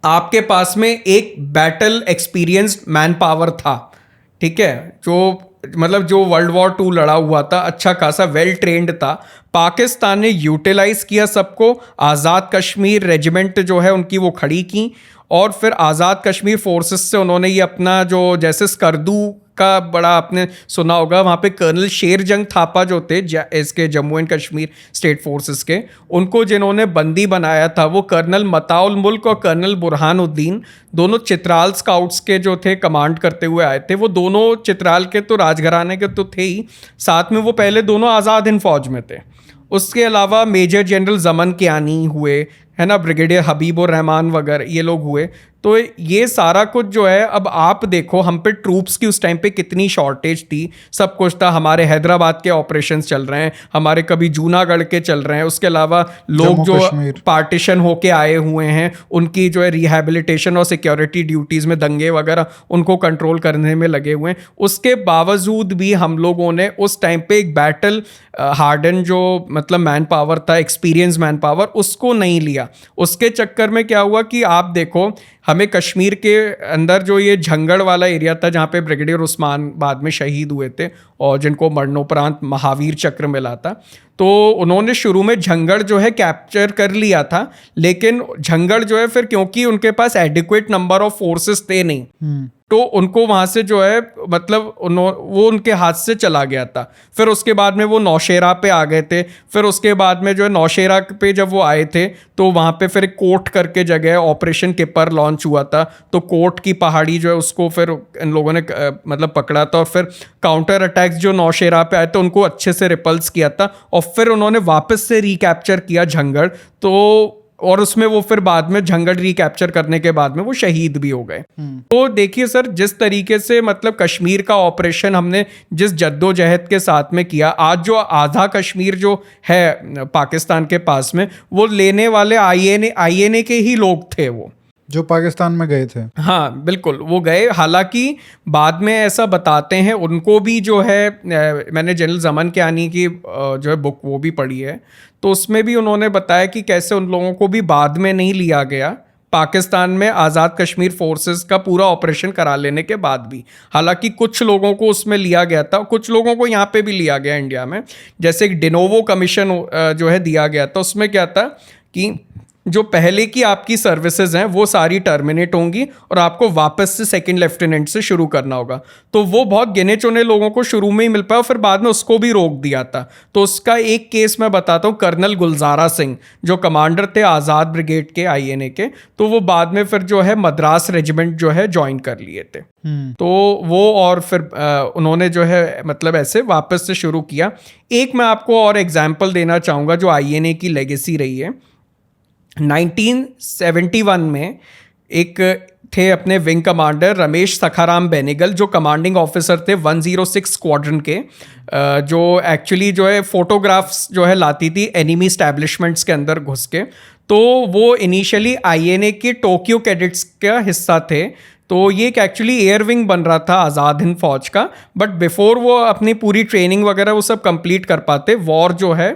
आपके पास में एक बैटल एक्सपीरियंस्ड मैन पावर था, ठीक है, जो मतलब जो वर्ल्ड वॉर 2 लड़ा हुआ था, अच्छा खासा वेल ट्रेंड था। पाकिस्तान ने यूटिलाइज किया सबको, आज़ाद कश्मीर रेजिमेंट जो है उनकी वो खड़ी की, और फिर आज़ाद कश्मीर फोर्सेस से उन्होंने ये अपना जो जैसे स्कर्दू का बड़ा आपने सुना होगा, वहाँ पे कर्नल शेरजंग थापा जो थे इसके Jammu and Kashmir state forces के, उनको जिन्होंने बंदी बनाया था वो कर्नल मताउल मुल्क और कर्नल बुरहानुद्दीन, दोनों चित्राल स्काउट्स के जो थे कमांड करते हुए आए थे। वो दोनों चित्राल के तो राजघराने के तो थे ही, साथ में वो पहले दोनों आज़ाद हिंद फौज में थे। उसके अलावा मेजर जनरल जमन कियानी हुए, है ना, ब्रिगेडियर हबीबुर रहमान वगैरह ये लोग हुए। तो ये सारा कुछ जो है, अब आप देखो हम पे ट्रूप्स की उस टाइम पे कितनी शॉर्टेज थी, सब कुछ था। हमारे हैदराबाद के ऑपरेशंस चल रहे हैं, हमारे कभी जूनागढ़ के चल रहे हैं, उसके अलावा लोग जो पार्टीशन होके आए हुए हैं उनकी जो है रिहैबिलिटेशन और सिक्योरिटी ड्यूटीज़ में दंगे वगैरह उनको कंट्रोल करने में लगे हुए हैं। उसके बावजूद भी हम लोगों ने उस टाइम पे एक बैटल हार्डन जो मतलब मैन पावर था, एक्सपीरियंस मैन पावर, उसको नहीं लिया। उसके चक्कर में क्या हुआ कि आप देखो हमें कश्मीर के अंदर जो ये झंगड़ वाला एरिया था जहाँ पे ब्रिगेडियर उस्मान बाद में शहीद हुए थे और जिनको मरणोपरांत महावीर चक्र मिला था, तो उन्होंने शुरू में झंगड़ जो है कैप्चर कर लिया था, लेकिन झंगड़ जो है फिर क्योंकि उनके पास एडिक्वेट नंबर ऑफ फोर्सेस थे नहीं, तो उनको वहाँ से जो है मतलब वो उनके हाथ से चला गया था। फिर उसके बाद में वो नौशेरा पे आ गए थे। फिर उसके बाद में जो है नौशेरा पे जब वो आए थे तो वहाँ पे फिर कोट करके जगह ऑपरेशन किपर लॉन्च हुआ था। तो कोट की पहाड़ी जो है उसको फिर इन लोगों ने मतलब पकड़ा था और फिर काउंटर अटैक्स जो नौशेरा पे आए थे उनको अच्छे से रिपल्स किया था और फिर उन्होंने वापस से रिकैप्चर किया झंगड़। तो और उसमें वो फिर बाद में झंगड़ रिकैप्चर करने के बाद में वो शहीद भी हो गए। तो देखिए सर, जिस तरीके से मतलब कश्मीर का ऑपरेशन हमने जिस जद्दोजहद के साथ में किया, आज जो आधा कश्मीर जो है पाकिस्तान के पास में, वो लेने वाले आईएनए के ही लोग थे वो, जो पाकिस्तान में गए थे। हाँ बिल्कुल, वो गए। हालांकि बाद में ऐसा बताते हैं, उनको भी जो है मैंने जनरल ज़मन कियानी की जो है बुक वो भी पढ़ी है, तो उसमें भी उन्होंने बताया कि कैसे उन लोगों को भी बाद में नहीं लिया गया पाकिस्तान में आज़ाद कश्मीर फोर्सेस का पूरा ऑपरेशन करा लेने के बाद भी। हालांकि कुछ लोगों को उसमें लिया गया था, कुछ लोगों को यहाँ पे भी लिया गया इंडिया में। जैसे एक डिनोवो कमीशन जो है दिया गया था, उसमें क्या था कि जो पहले की आपकी सर्विसेज हैं वो सारी टर्मिनेट होंगी और आपको वापस से सेकंड लेफ्टिनेंट से शुरू करना होगा। तो वो बहुत गिने चुने लोगों को शुरू में ही मिल पाया, फिर बाद में उसको भी रोक दिया था। तो उसका एक केस मैं बताता हूँ, कर्नल गुलजारा सिंह जो कमांडर थे आज़ाद ब्रिगेड के INA के, तो वो बाद में फिर जो है मद्रास रेजिमेंट जो है ज्वाइन कर लिए थे। तो वो और फिर उन्होंने जो है मतलब ऐसे वापस से शुरू किया। एक मैं आपको और एग्जाम्पल देना चाहूँगा जो INA की लेगेसी रही है। 1971 में एक थे अपने विंग कमांडर रमेश सखाराम बेनेगल, जो कमांडिंग ऑफिसर थे 106 स्क्वाड्रन के, जो एक्चुअली जो है फोटोग्राफ्स जो है लाती थी एनिमी स्टैब्लिशमेंट्स के अंदर घुस के। तो वो इनिशियली INA के टोक्यो कैडेट्स का हिस्सा थे। तो ये एक एक्चुअली एयर विंग बन रहा था आज़ाद हिंद फौज का, बट बिफोर वो अपनी पूरी ट्रेनिंग वगैरह वो सब कंप्लीट कर पाते, वॉर जो है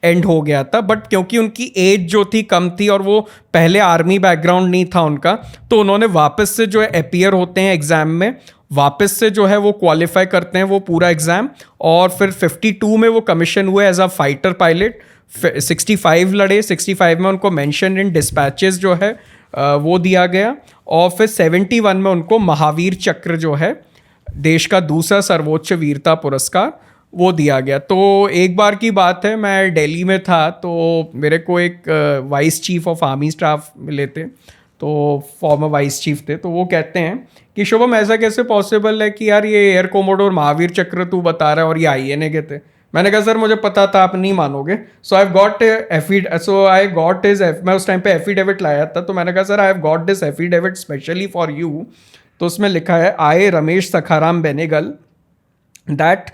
एंड हो गया था। बट क्योंकि उनकी एज जो थी कम थी और वो पहले आर्मी बैकग्राउंड नहीं था उनका, तो उन्होंने वापस से जो है अपीयर होते हैं एग्ज़ाम में, वापस से जो है वो क्वालिफाई करते हैं वो पूरा एग्ज़ाम, और फिर 52 में वो कमीशन हुए एज अ फाइटर पायलट। 65 लड़े, 65 में उनको मेंशन इन डिस्पैचेस जो है वो दिया गया, और फिर 71 में उनको महावीर चक्र जो है देश का दूसरा सर्वोच्च वीरता पुरस्कार वो दिया गया। तो एक बार की बात है, मैं दिल्ली में था, तो मेरे को एक vice chief of army staff मिले थे, तो फॉर्मर वाइस चीफ थे। तो वो कहते हैं कि शुभम ऐसा कैसे पॉसिबल है कि यार ये एयर कोमोडोर महावीर चक्र तू बता रहा है और ये INA के थे। मैंने कहा सर मुझे पता था, आप नहीं मानोगे। सो आई गॉट मैं उस टाइम पे एफिडेविट लाया था, तो मैंने कहा sir I have got this affidavit specially for you. तो उसमें लिखा है, I Ramesh Sakharam Benegal that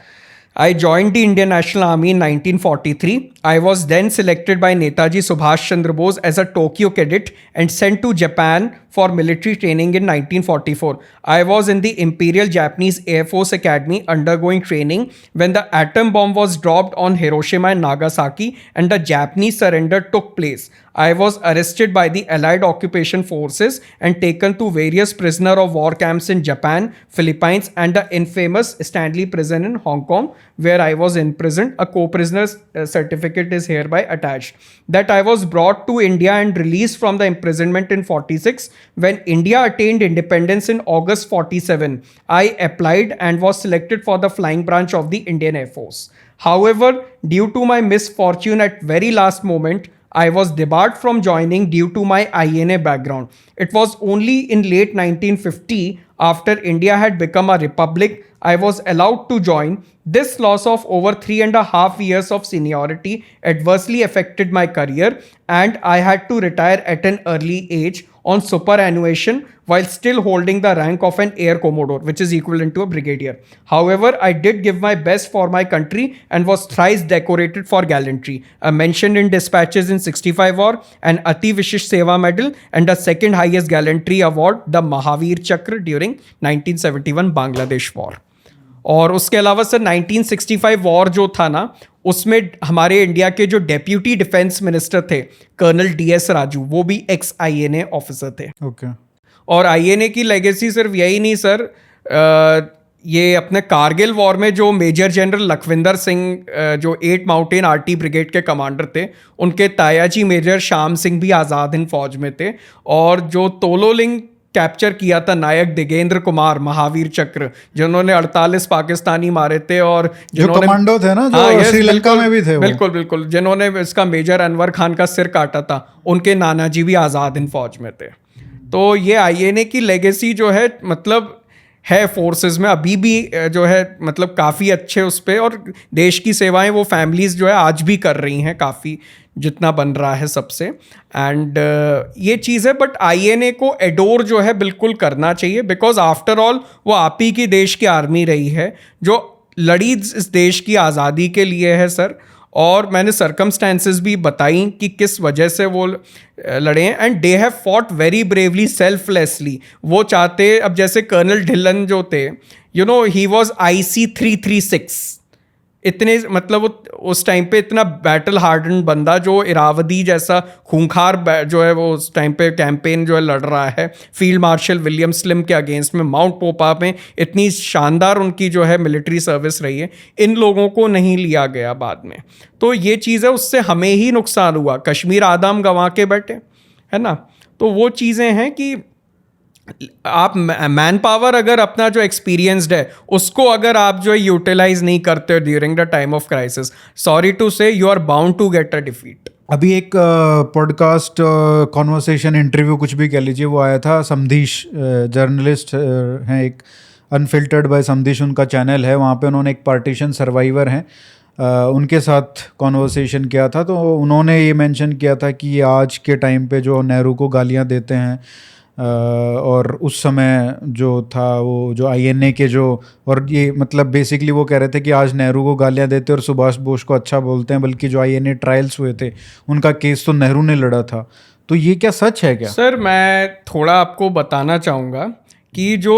I joined the Indian National Army in 1943. I was then selected by Netaji Subhash Chandra Bose as a Tokyo cadet and sent to Japan for military training in 1944. I was in the Imperial Japanese Air Force Academy undergoing training when the atom bomb was dropped on Hiroshima and Nagasaki and the Japanese surrender took place. I was arrested by the Allied occupation forces and taken to various prisoner of war camps in Japan, Philippines, and the infamous Stanley prison in Hong Kong, where I was imprisoned. A co-prisoner's certificate is hereby attached. That I was brought to India and released from the imprisonment in 46. When India attained independence in August 47, I applied and was selected for the flying branch of the Indian Air Force. However, due to my misfortune at very last moment, I was debarred from joining due to my INA background. It was only in late 1950, after India had become a republic, I was allowed to join. This loss of over 3.5 years of seniority adversely affected my career, and I had to retire at an early age on superannuation while still holding the rank of an air commodore, which is equivalent to a brigadier. However, I did give my best for my country and was thrice decorated for gallantry. A mention in dispatches in 65 war, an Ati Vishish Seva medal, and the second highest gallantry award, the Mahavir Chakra, during 1971 Bangladesh war. और उसके अलावा sir 1965 war जो था ना, उसमें हमारे India के जो डेप्यूटी डिफेंस मिनिस्टर थे कर्नल DS राजू, वो भी ex-INA ऑफिसर थे। ओके। और INA की लेगेसी सिर्फ यही नहीं सर, ये अपने कारगिल वॉर में जो मेजर जनरल लखविंदर सिंह जो 8 माउंटेन RT ब्रिगेड के कमांडर थे, उनके तायाजी मेजर श्याम सिंह भी आज़ाद हिंद फौज में थे। और जो तोलोलिंग कैप्चर किया था नायक दिगेंद्र कुमार महावीर चक्र, जिन्होंने 48 पाकिस्तानी मारे थे, और जो कमांडो थे ना, जो श्रीलंका में भी थे, बिल्कुल बिल्कुल, जिन्होंने इसका मेजर अनवर खान का सिर काटा था, उनके नाना जी भी आज़ाद हिंद फौज में थे। तो ये INA की लेगेसी जो है मतलब है फोर्सेस में अभी भी जो है मतलब काफ़ी अच्छे उस पर, और देश की सेवाएं वो फैमिलीज़ जो है आज भी कर रही हैं काफ़ी, जितना बन रहा है सबसे। एंड ये चीज़ है, बट INA को एडोर जो है बिल्कुल करना चाहिए, बिकॉज आफ्टर ऑल वो आप ही की देश की आर्मी रही है जो लड़ी इस देश की आज़ादी के लिए है सर। और मैंने सर्कमस्टेंसेस भी बताई कि किस वजह से वो लड़े हैं, and they have fought very bravely, selflessly. वो चाहते, अब जैसे कर्नल ढिल्लन जो थे, you know, he was IC 336, इतने मतलब वो उस टाइम पे इतना बैटल हार्डन बंदा, जो इरावदी जैसा खूंखार जो है वो उस टाइम पे कैंपेन जो है लड़ रहा है फील्ड मार्शल विलियम स्लिम के अगेंस्ट में, माउंट पोपा में, इतनी शानदार उनकी जो है मिलिट्री सर्विस रही है, इन लोगों को नहीं लिया गया बाद में। तो ये चीज़ है, उससे हमें ही नुकसान हुआ, कश्मीर आदम गंवा के बैठे, है ना। तो वो चीज़ें हैं कि आप मैन पावर अगर अपना जो एक्सपीरियंस्ड है उसको अगर आप जो यूटिलाइज नहीं करते during the time of crisis, sorry to say you are bound to get a defeat. अभी एक पॉडकास्ट कॉन्वर्सेशन इंटरव्यू कुछ भी कह लीजिए, वो आया था समधीश, जर्नलिस्ट हैं एक, अनफिल्टर्ड बाय समधीश उनका चैनल है, वहाँ पे उन्होंने एक पार्टीशन सर्वाइवर हैं उनके साथ कॉन्वर्सेशन किया था। तो उन्होंने ये मेंशन किया था कि आज के टाइम पे जो नेहरू को गालियाँ देते हैं और उस समय जो था वो जो INA के जो, और ये मतलब बेसिकली वो कह रहे थे कि आज नेहरू को गालियां देते और सुभाष बोस को अच्छा बोलते हैं, बल्कि जो INA ट्रायल्स हुए थे उनका केस तो नेहरू ने लड़ा था। तो ये क्या सच है क्या? सर मैं थोड़ा आपको बताना चाहूँगा कि जो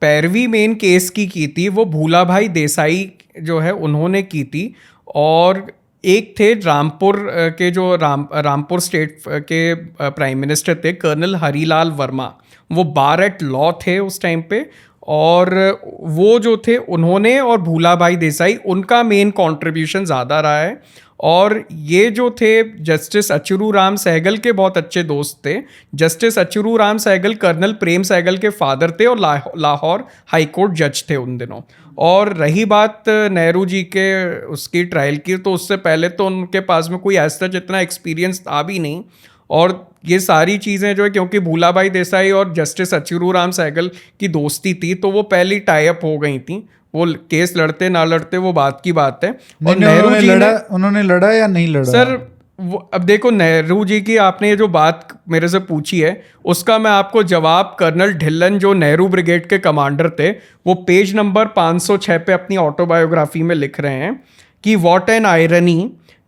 पैरवी मेन केस की थी वो भूला भाई देसाई जो है उन्होंने की थी, और एक थे रामपुर के जो रामपुर स्टेट के प्राइम मिनिस्टर थे कर्नल हरीलाल वर्मा, वो बार एट लॉ थे उस टाइम पे, और वो जो थे उन्होंने और भूला भाई देसाई, उनका मेन कंट्रीब्यूशन ज़्यादा रहा है। और ये जो थे जस्टिस अच्युरू राम सहगल के बहुत अच्छे दोस्त थे। जस्टिस अच्युरू राम सहगल कर्नल प्रेम सहगल के फादर थे और लाहौर हाई कोर्ट जज थे उन दिनों। और रही बात नेहरू जी के उसकी ट्रायल की, तो उससे पहले तो उनके पास में कोई ऐसा जितना एक्सपीरियंस था भी नहीं। और ये सारी चीज़ें जो है, क्योंकि भूला भाई देसाई और जस्टिस अच्युरू राम सहगल की दोस्ती थी, तो वो पहली टाई अप हो गई थी। वो केस लड़ते ना लड़ते वो बात की बात है। और नेहरू जी उन्होंने लड़ा या नहीं लड़ा? सर वो अब देखो, नेहरू जी की आपने ये जो बात मेरे से पूछी है उसका मैं आपको जवाब, कर्नल ढिल्लन जो नेहरू ब्रिगेड के कमांडर थे, वो पेज नंबर 506 पे अपनी ऑटोबायोग्राफी में लिख रहे हैं कि what an irony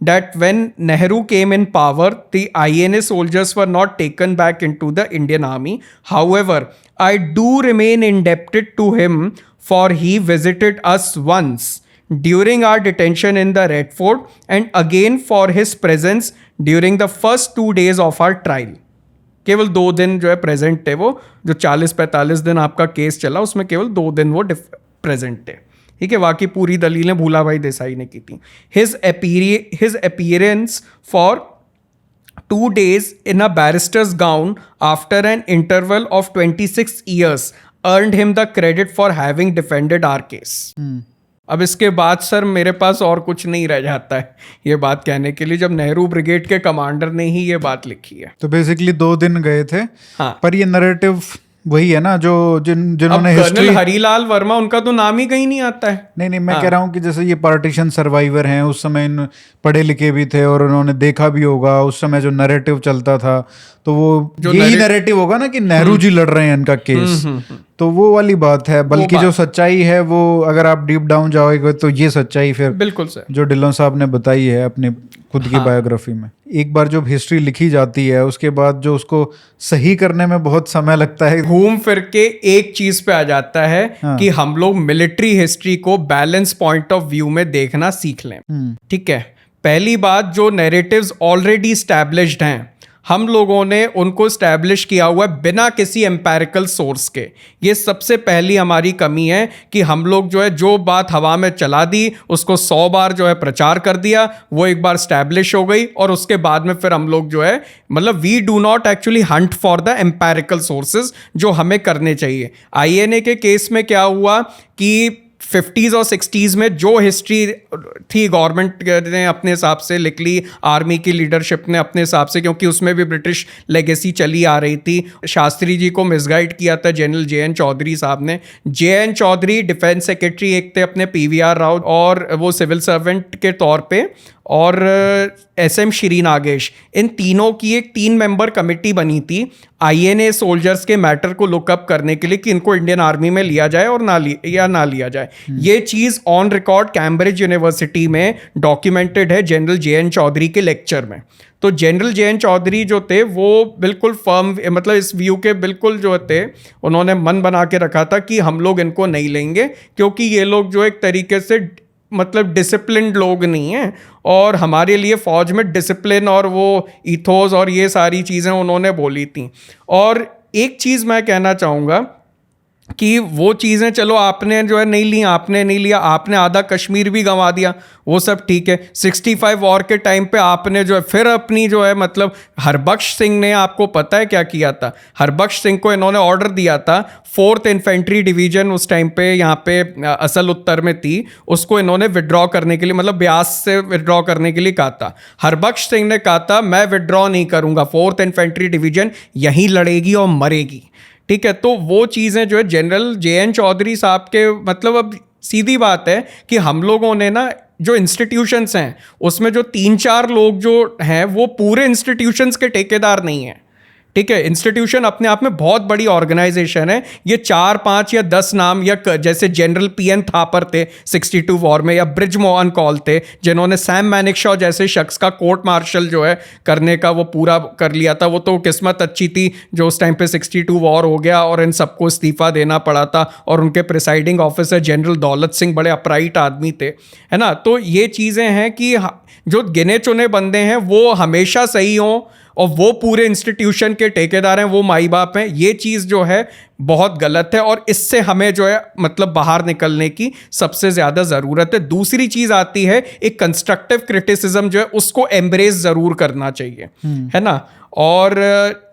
that when Nehru came in power, the INA soldiers were not taken back into the Indian Army. However, I do remain indebted to him for he visited us once during our detention in the Red Fort and again for his presence during the first 2 days of our trial. केवल 2 दिन जो है present थे, वो जो 40-45 दिन आपका case चला उसमें केवल 2 दिन वो प्रेजेंट थे, ठीक है। बाकी पूरी दलीलें भूला भाई देसाई ने की थी। His appearance for 2 days in a barrister's gown after an interval of 26 years earned him the credit for having defended our case. अब इसके बाद सर मेरे पास और कुछ नहीं रह जाता है ये बात कहने के लिए, जब नेहरू ब्रिगेड के कमांडर ने ही ये बात लिखी है। तो बेसिकली 2 दिन गए थे। हाँ। पर ये नैरेटिव वही है ना जो जिन्होंने हिस्ट्री, कर्नल हरीलाल वर्मा उनका तो नाम ही कहीं नहीं आता है। नहीं मैं कह रहा हूँ कि जैसे ये पार्टीशन सर्वाइवर हैं, उस समय इन पढ़े लिखे भी थे और उन्होंने देखा भी होगा उस समय जो नैरेटिव चलता था, तो वो यही नैरेटिव होगा ना कि नेहरू जी लड़ रहे हैं इनका केस, तो वो वाली बात है। बल्कि जो सच्चाई है वो अगर आप डीप डाउन जाओगे तो ये सच्चाई फिर बिल्कुल सर जो ढिल्लों साहब ने बताई है अपनी खुद की बायोग्राफी में। एक बार जब हिस्ट्री लिखी जाती है उसके बाद जो उसको सही करने में बहुत समय लगता है, घूम फिर के एक चीज पे आ जाता है कि हम लोग मिलिट्री हिस्ट्री को बैलेंस पॉइंट ऑफ व्यू में देखना सीख लें। ठीक है, पहली बात, जो नैरेटिव्स ऑलरेडी स्टैब्लिश्ड हैं हम लोगों ने उनको स्टैब्लिश किया हुआ है बिना किसी एम्पेरिकल सोर्स के। ये सबसे पहली हमारी कमी है कि हम लोग जो है जो बात हवा में चला दी उसको 100 बार जो है प्रचार कर दिया, वो एक बार स्टैब्लिश हो गई और उसके बाद में फिर हम लोग जो है मतलब we do not actually hunt for the empirical sources जो हमें करने चाहिए। INA के केस में क्या हुआ कि 50s और 60s में जो हिस्ट्री थी गवर्नमेंट ने अपने हिसाब से लिख ली, आर्मी की लीडरशिप ने अपने हिसाब से, क्योंकि उसमें भी ब्रिटिश लेगेसी चली आ रही थी। शास्त्री जी को मिसगाइड किया था जनरल JN चौधरी साहब ने। JN चौधरी डिफेंस सेक्रेटरी एक थे अपने PVR राव, और वो सिविल सर्वेंट के तौर पे, और SM श्री नागेश, इन तीनों की एक 3 मेंबर कमेटी बनी थी INA सोल्जर्स के मैटर को लुकअप करने के लिए कि इनको इंडियन आर्मी में लिया जाए और ना लिया जाए। ये चीज़ ऑन रिकॉर्ड कैम्ब्रिज यूनिवर्सिटी में डॉक्यूमेंटेड है जनरल JN चौधरी के लेक्चर में। तो जनरल JN चौधरी जो थे वो बिल्कुल फर्म, मतलब इस व्यू के बिल्कुल जो थे, उन्होंने मन बना के रखा था कि हम लोग इनको नहीं लेंगे क्योंकि ये लोग जो एक तरीके से मतलब डिसिप्लिन्ड लोग नहीं हैं, और हमारे लिए फ़ौज में डिसिप्लिन और वो इथोस और ये सारी चीज़ें उन्होंने बोली थी। और एक चीज़ मैं कहना चाहूँगा कि वो चीज़ें चलो आपने जो है नहीं ली, आपने नहीं लिया, आपने आधा कश्मीर भी गंवा दिया, वो सब ठीक है। 65 वॉर के टाइम पे आपने जो है फिर अपनी जो है मतलब हरबख्श सिंह ने, आपको पता है क्या किया था? हरबख्श सिंह को इन्होंने ऑर्डर दिया था, 4th इन्फेंट्री डिवीजन उस टाइम पे यहाँ पे असल उत्तर में थी, उसको इन्होंने विड्रॉ करने के लिए, मतलब ब्यास से विड्रॉ करने के लिए कहा था। हरबख्श सिंह ने कहा था मैं विड्रॉ नहीं करूँगा, 4th इन्फेंट्री डिवीजन यहीं लड़ेगी और मरेगी। ठीक है, तो वो चीज़ें जो है जनरल JN चौधरी साहब के, मतलब अब सीधी बात है कि हम लोगों ने ना जो इंस्टीट्यूशंस हैं उसमें जो 3-4 लोग जो हैं वो पूरे इंस्टीट्यूशंस के ठेकेदार नहीं हैं। ठीक है, इंस्टीट्यूशन अपने आप में बहुत बड़ी ऑर्गेनाइजेशन है। ये 4, 5 या 10 नाम, या जैसे जनरल PN थापर थे 62 वॉर में, या ब्रिज मोहन कौल थे जिन्होंने सैम मैनेक्शॉ जैसे शख्स का कोर्ट मार्शल जो है करने का वो पूरा कर लिया था। वो तो किस्मत अच्छी थी जो उस टाइम पे 62 वॉर हो गया और इन सबको इस्तीफा देना पड़ा था, और उनके presiding officer general Daulat Singh बड़े अपराइट आदमी थे, है ना। तो ये चीज़ें हैं कि जो गिने चुने बंदे हैं वो हमेशा सही हों और वो पूरे इंस्टीट्यूशन के ठेकेदार हैं, वो माई बाप हैं, ये चीज़ जो है बहुत गलत है और इससे हमें जो है मतलब बाहर निकलने की सबसे ज़्यादा ज़रूरत है। दूसरी चीज़ आती है एक कंस्ट्रक्टिव क्रिटिसिज्म जो है उसको एम्ब्रेस ज़रूर करना चाहिए, है ना। और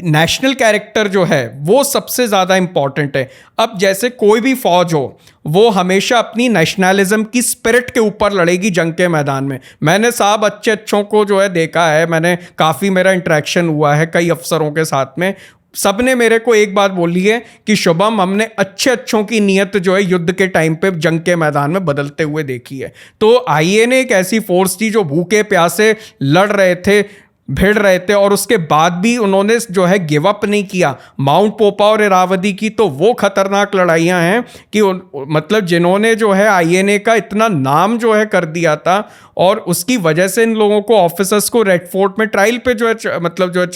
नेशनल कैरेक्टर जो है वो सबसे ज़्यादा इम्पॉर्टेंट है। अब जैसे कोई भी फौज हो वो हमेशा अपनी नेशनलिज्म की स्पिरिट के ऊपर लड़ेगी जंग के मैदान में। मैंने साहब अच्छों को जो है देखा है, मैंने काफ़ी, मेरा इंटरेक्शन हुआ है कई अफसरों के साथ में, सब ने मेरे को एक बात बोली है कि शुभम हमने अच्छों की नीयत जो है युद्ध के टाइम पे जंग के मैदान में बदलते हुए देखी है। तो INA एक ऐसी फोर्स थी जो भूखे प्यासे लड़ रहे थे, भिड़ रहे थे, और उसके बाद भी उन्होंने जो है गिव अप नहीं किया। माउंट पोपा और इरावदी की तो वो खतरनाक लड़ाइयाँ हैं कि मतलब जिन्होंने जो है INA का इतना नाम जो है कर दिया था, और उसकी वजह से इन लोगों को ऑफिसर्स को रेड फोर्ट में ट्रायल पे जो है मतलब जो है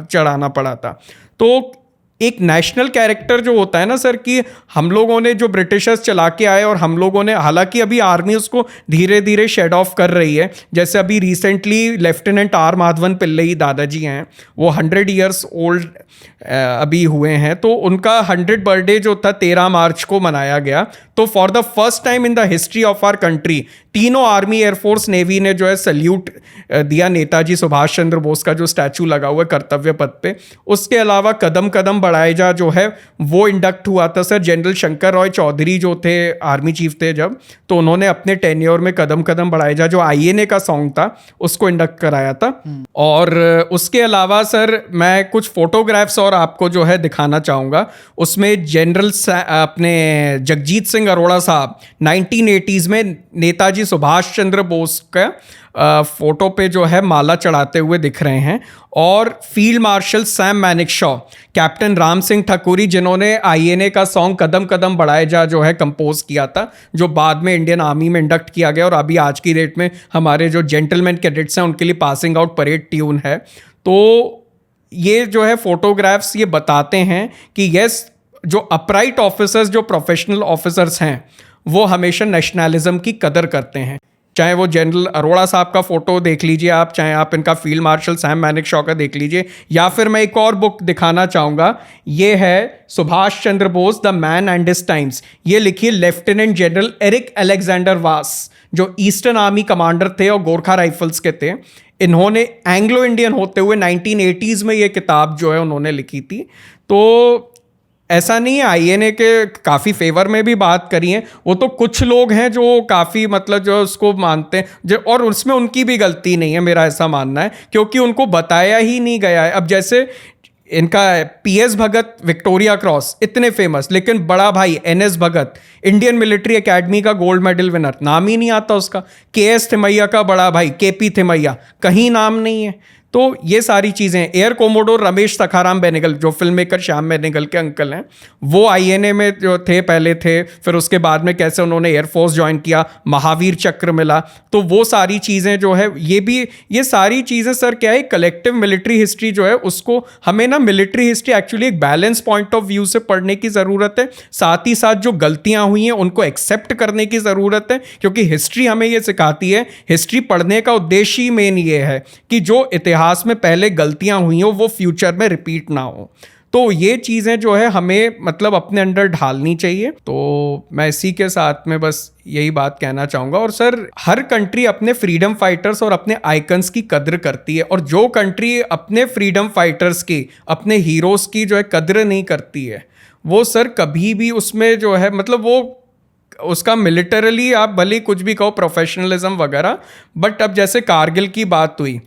चढ़ाना पड़ा था। तो एक नेशनल कैरेक्टर जो होता है ना सर, कि हम लोगों ने जो ब्रिटिशर्स चला के आए और हम लोगों ने, हालांकि अभी आर्मी उसको धीरे धीरे शेड ऑफ कर रही है, जैसे अभी recently lieutenant R Madhavan Pillai दादाजी हैं, वो 100 ईयर्स ओल्ड अभी हुए हैं, तो उनका 100 बर्थडे जो था 13 मार्च को मनाया गया। तो for the first time in the history of our country तीनों आर्मी, एयरफोर्स, नेवी ने जो है सल्यूट दिया नेताजी सुभाष चंद्र बोस का जो स्टैचू लगा हुआ है कर्तव्य पथ पे। उसके अलावा कदम कदम बढ़ाए जा जो है वो इंडक्ट हुआ था सर। जनरल शंकर रॉय चौधरी जो थे आर्मी चीफ थे जब, तो उन्होंने अपने टेन्योर में कदम कदम बढ़ाए जा जो INA का सॉन्ग था उसको इंडक्ट कराया था। और उसके अलावा सर मैं कुछ फोटोग्राफ्स और आपको जो है दिखाना चाहूँगा। उसमें जनरल अपने जगजीत सिंह अरोड़ा साहब 1980s में नेताजी सुभाष चंद्र बोस का फोटो पे जो है माला चढ़ाते हुए दिख रहे हैं, और field marshal Sam Manekshaw, captain Ram Singh Thakuri जिन्होंने INA का सॉन्ग कदम कदम बढ़ाए जा जो है कंपोज किया था, जो बाद में इंडियन आर्मी में इंडक्ट किया गया और अभी आज की डेट में हमारे जो जेंटलमैन कैडेट्स हैं उनके लिए पासिंग आउट परेड ट्यून है। तो ये जो है फोटोग्राफ्स ये बताते हैं कि यस, जो अपराइट ऑफिसर्स, जो प्रोफेशनल ऑफिसर्स हैं वो हमेशा नेशनलिज्म की कदर करते हैं। चाहे वो जनरल अरोड़ा साहब का फोटो देख लीजिए आप, चाहे आप इनका फील्ड मार्शल सैम मैनेक्शॉ का देख लीजिए, या फिर मैं एक और बुक दिखाना चाहूँगा, ये है Subhash Chandra Bose the man and his times. ये लिखिए लेफ्टिनेंट जनरल एरिक अलेक्जेंडर वास, जो ईस्टर्न आर्मी कमांडर थे और गोरखा राइफल्स के थे। इन्होंने एंग्लो इंडियन होते हुए 1980s में ये किताब जो है उन्होंने लिखी थी। तो ऐसा नहीं है, INA के काफ़ी फेवर में भी बात करी है, वो तो कुछ लोग हैं जो काफ़ी मतलब जो उसको मानते हैं जो, और उसमें उनकी भी गलती नहीं है, मेरा ऐसा मानना है, क्योंकि उनको बताया ही नहीं गया है। अब जैसे इनका PS भगत विक्टोरिया क्रॉस इतने फेमस, लेकिन बड़ा भाई NS भगत इंडियन मिलिट्री एकेडमी का गोल्ड मेडल विनर, नाम ही नहीं आता उसका। KS थिमैया का बड़ा भाई KP थिमैया, कहीं नाम नहीं है। तो ये सारी चीज़ें, एयर कोमोडोर रमेश सखाराम बेनेगल जो फिल्म मेकर श्याम बेनेगल के अंकल हैं, वो INA में जो थे पहले थे, फिर उसके बाद में कैसे उन्होंने एयरफोर्स ज्वाइन किया, महावीर चक्र मिला। तो वो सारी चीज़ें जो है, ये सारी चीज़ें सर क्या है, कलेक्टिव मिलिट्री हिस्ट्री जो है उसको हमें ना मिलिट्री हिस्ट्री एक्चुअली एक बैलेंस पॉइंट ऑफ व्यू से पढ़ने की ज़रूरत है। साथ ही साथ जो गलतियाँ हुई हैं उनको एक्सेप्ट करने की ज़रूरत है, क्योंकि हिस्ट्री हमें ये सिखाती है, हिस्ट्री पढ़ने का उद्देश्य ही मेन ये है कि जो इतिहास में पहले गलतियां हुई हो वो फ्यूचर में रिपीट ना हो। तो ये चीज़ें जो है हमें मतलब अपने अंदर ढालनी चाहिए। तो मैं इसी के साथ में बस यही बात कहना चाहूँगा। और सर, हर कंट्री अपने फ्रीडम फाइटर्स और अपने आइकन्स की कद्र करती है, और जो कंट्री अपने फ्रीडम फाइटर्स की, अपने हीरोज़ की जो है कद्र नहीं करती है, वो सर कभी भी उसमें जो है मतलब वो उसका मिलिटरली आप भले कुछ भी कहो, प्रोफेशनलिज्म वगैरह, बट अब जैसे कारगिल की बात हुई,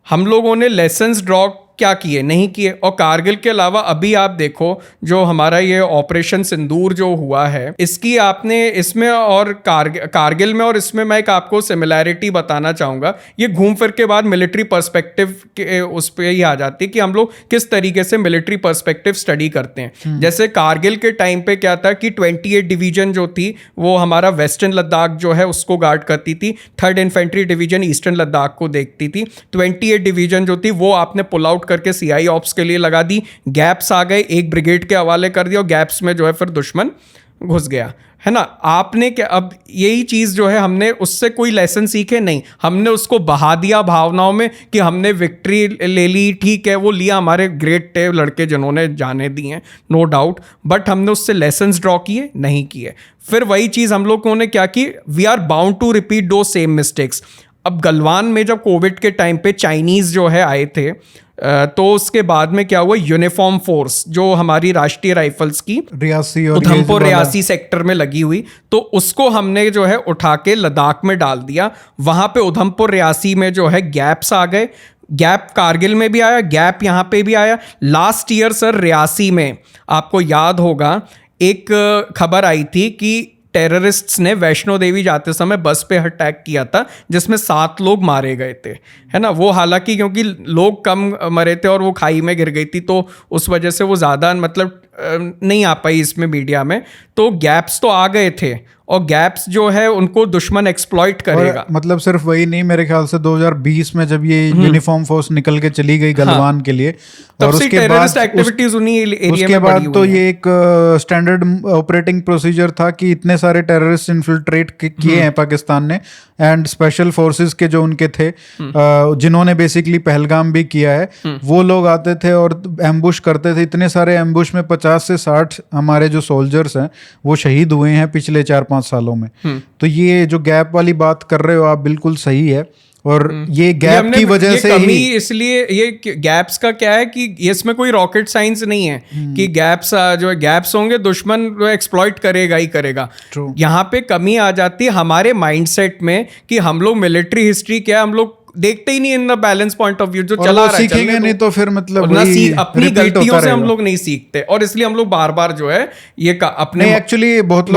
हम लोगों ने लेसन्स ड्रॉ क्या किए, नहीं किए। और कारगिल के अलावा अभी आप देखो जो हमारा ये ऑपरेशन सिंदूर जो हुआ है, इसकी आपने इसमें और कारगिल में और इसमें मैं एक आपको सिमिलैरिटी बताना चाहूँगा। ये घूम फिर के बाद मिलिट्री पर्सपेक्टिव के उस पर ही आ जाती है कि हम लोग किस तरीके से मिलिट्री पर्सपेक्टिव स्टडी करते हैं। जैसे कारगिल के टाइम पे क्या था कि 28 डिवीजन जो थी वो हमारा वेस्टर्न लद्दाख जो है उसको गार्ड करती थी, 3rd infantry division eastern Ladakh को देखती थी, 28 डिवीजन जो थी वो आपने पुल आउट करके CI ऑप्स के लिए लगा दी, गैप्स आ गए, एक ब्रिगेड के हवाले कर दिया, और गैप्स में जो है फिर दुश्मन घुस गया, है ना। आपने क्या, अब यही चीज़ जो है हमने उससे कोई लेसन सीखे नहीं, हमने उसको बहा दिया भावनाओं में कि हमने विक्ट्री ले ली, ठीक है वो लिया, हमारे ग्रेट थे लड़के जिन्होंने जाने दी हैं, नो डाउट, बट हमने उससे लेसन्स ड्रॉ किए नहीं किए। फिर वही चीज़ हम लोगों ने क्या की, we are bound to repeat the same mistakes. अब गलवान में जब कोविड के टाइम पे चाइनीज़ जो है आए थे, तो उसके बाद में क्या हुआ, यूनिफॉर्म फोर्स जो हमारी राष्ट्रीय राइफल्स की रियासी और उधमपुर रियासी सेक्टर में लगी हुई, तो उसको हमने जो है उठा के लद्दाख में डाल दिया। वहाँ पे उधमपुर रियासी में जो है गैप्स आ गए, गैप कारगिल में भी आया, गैप यहाँ पे भी आया। लास्ट ईयर सर रियासी में आपको याद होगा एक खबर आई थी कि टेररिस्ट्स ने वैष्णो देवी जाते समय बस पे अटैक किया था, जिसमें 7 लोग मारे गए थे, है ना। वो हालांकि क्योंकि लोग कम मरे थे और वो खाई में गिर गई थी, तो उस वजह से वो ज़्यादा मतलब नहीं आ पाई इसमें मीडिया में। तो गैप्स तो आ गए थे, और गैप्स जो है उनको दुश्मन एक्सप्लॉइट करेगा। मतलब सिर्फ वही नहीं, मेरे ख्याल से 2020 में जब ये यूनिफॉर्म फोर्स निकल के चली गई गलवान के लिए, और उसके बाद एक्टिविटीज उन्हीं एरिया उसके में बाद तो ये एक स्टैंडर्ड ऑपरेटिंग प्रोसीजर था कि इतने सारे टेररिस्ट इन्फिल्ट्रेट किए हैं पाकिस्तान ने, एंड स्पेशल फोर्सेस के जो उनके थे जिन्होंने बेसिकली पहलगाम भी किया है, वो लोग आते थे और एम्बुश करते थे। इतने सारे एम्बुश में 50 से 60 हमारे जो सोल्जर्स हैं वो शहीद हुए हैं पिछले 4-5 सालों में। तो ये जो गैप वाली बात कर रहे हो आप, बिल्कुल सही है। और ये गैप की वजह से कमी, इसलिए ये गैप्स का क्या है कि इसमें कोई रॉकेट साइंस नहीं है कि गैप्स जो है गैप्स होंगे, दुश्मन एक्सप्लॉइट करेगा ही करेगा। यहाँ पे कमी आ जाती है हमारे माइंडसेट में कि हम लोग मिलिट्री हिस्ट्री क्या है, हम लोग देखते ही नहीं in the balance point of view जो चला रहा है, सीखेंगे नहीं तो फिर मतलब अपनी गलतियों से हम लोग नहीं सीखते, और इसलिए हम लोग बार बार जो है ये अपने एक्चुअली बहुत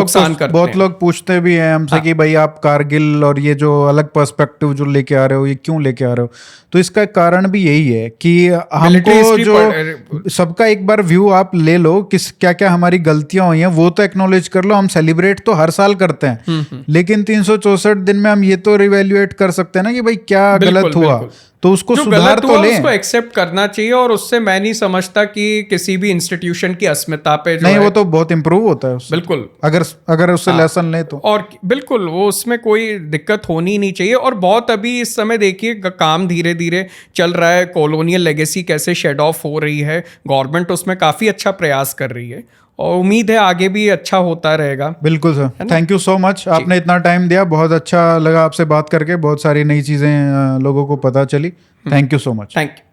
लोग पूछते भी हैं हमसे कि भाई आप कारगिल और ये जो अलग पर्सपेक्टिव जो लेके आ रहे हो, ये क्यों लेके आ रहे हो। तो इसका कारण भी यही है कि हमको जो सबका एक बार व्यू आप ले लो, किस क्या क्या हमारी गलतियां हुई हैं वो तो एक्नॉलेज कर लो। हम सेलिब्रेट तो हर साल करते हैं, लेकिन 364 दिन में हम ये तो रिवैल्यूएट कर सकते हैं ना कि भाई क्या गलत हुआ, तो उसको सुधार तो लें, उसको एक्सेप्ट करना चाहिए। और उससे मैं नहीं समझता कि किसी भी इंस्टीट्यूशन की अस्मिता पे जो नहीं, वो तो बहुत इंप्रूव होता है उससे, बिल्कुल, अगर उससे लेसन ले तो। और बिल्कुल वो उसमें कोई दिक्कत होनी नहीं चाहिए। और बहुत अभी इस समय देखिए काम धीरे धीरे चल रहा है, कॉलोनियल लेगेसी कैसे शेड ऑफ हो रही है, गवर्नमेंट उसमें काफी अच्छा प्रयास कर रही है, और उम्मीद है आगे भी अच्छा होता रहेगा। बिल्कुल sir, thank you so much, आपने इतना टाइम दिया, बहुत अच्छा लगा आपसे बात करके, बहुत सारी नई चीज़ें लोगों को पता चली। Thank you so much. Thank you.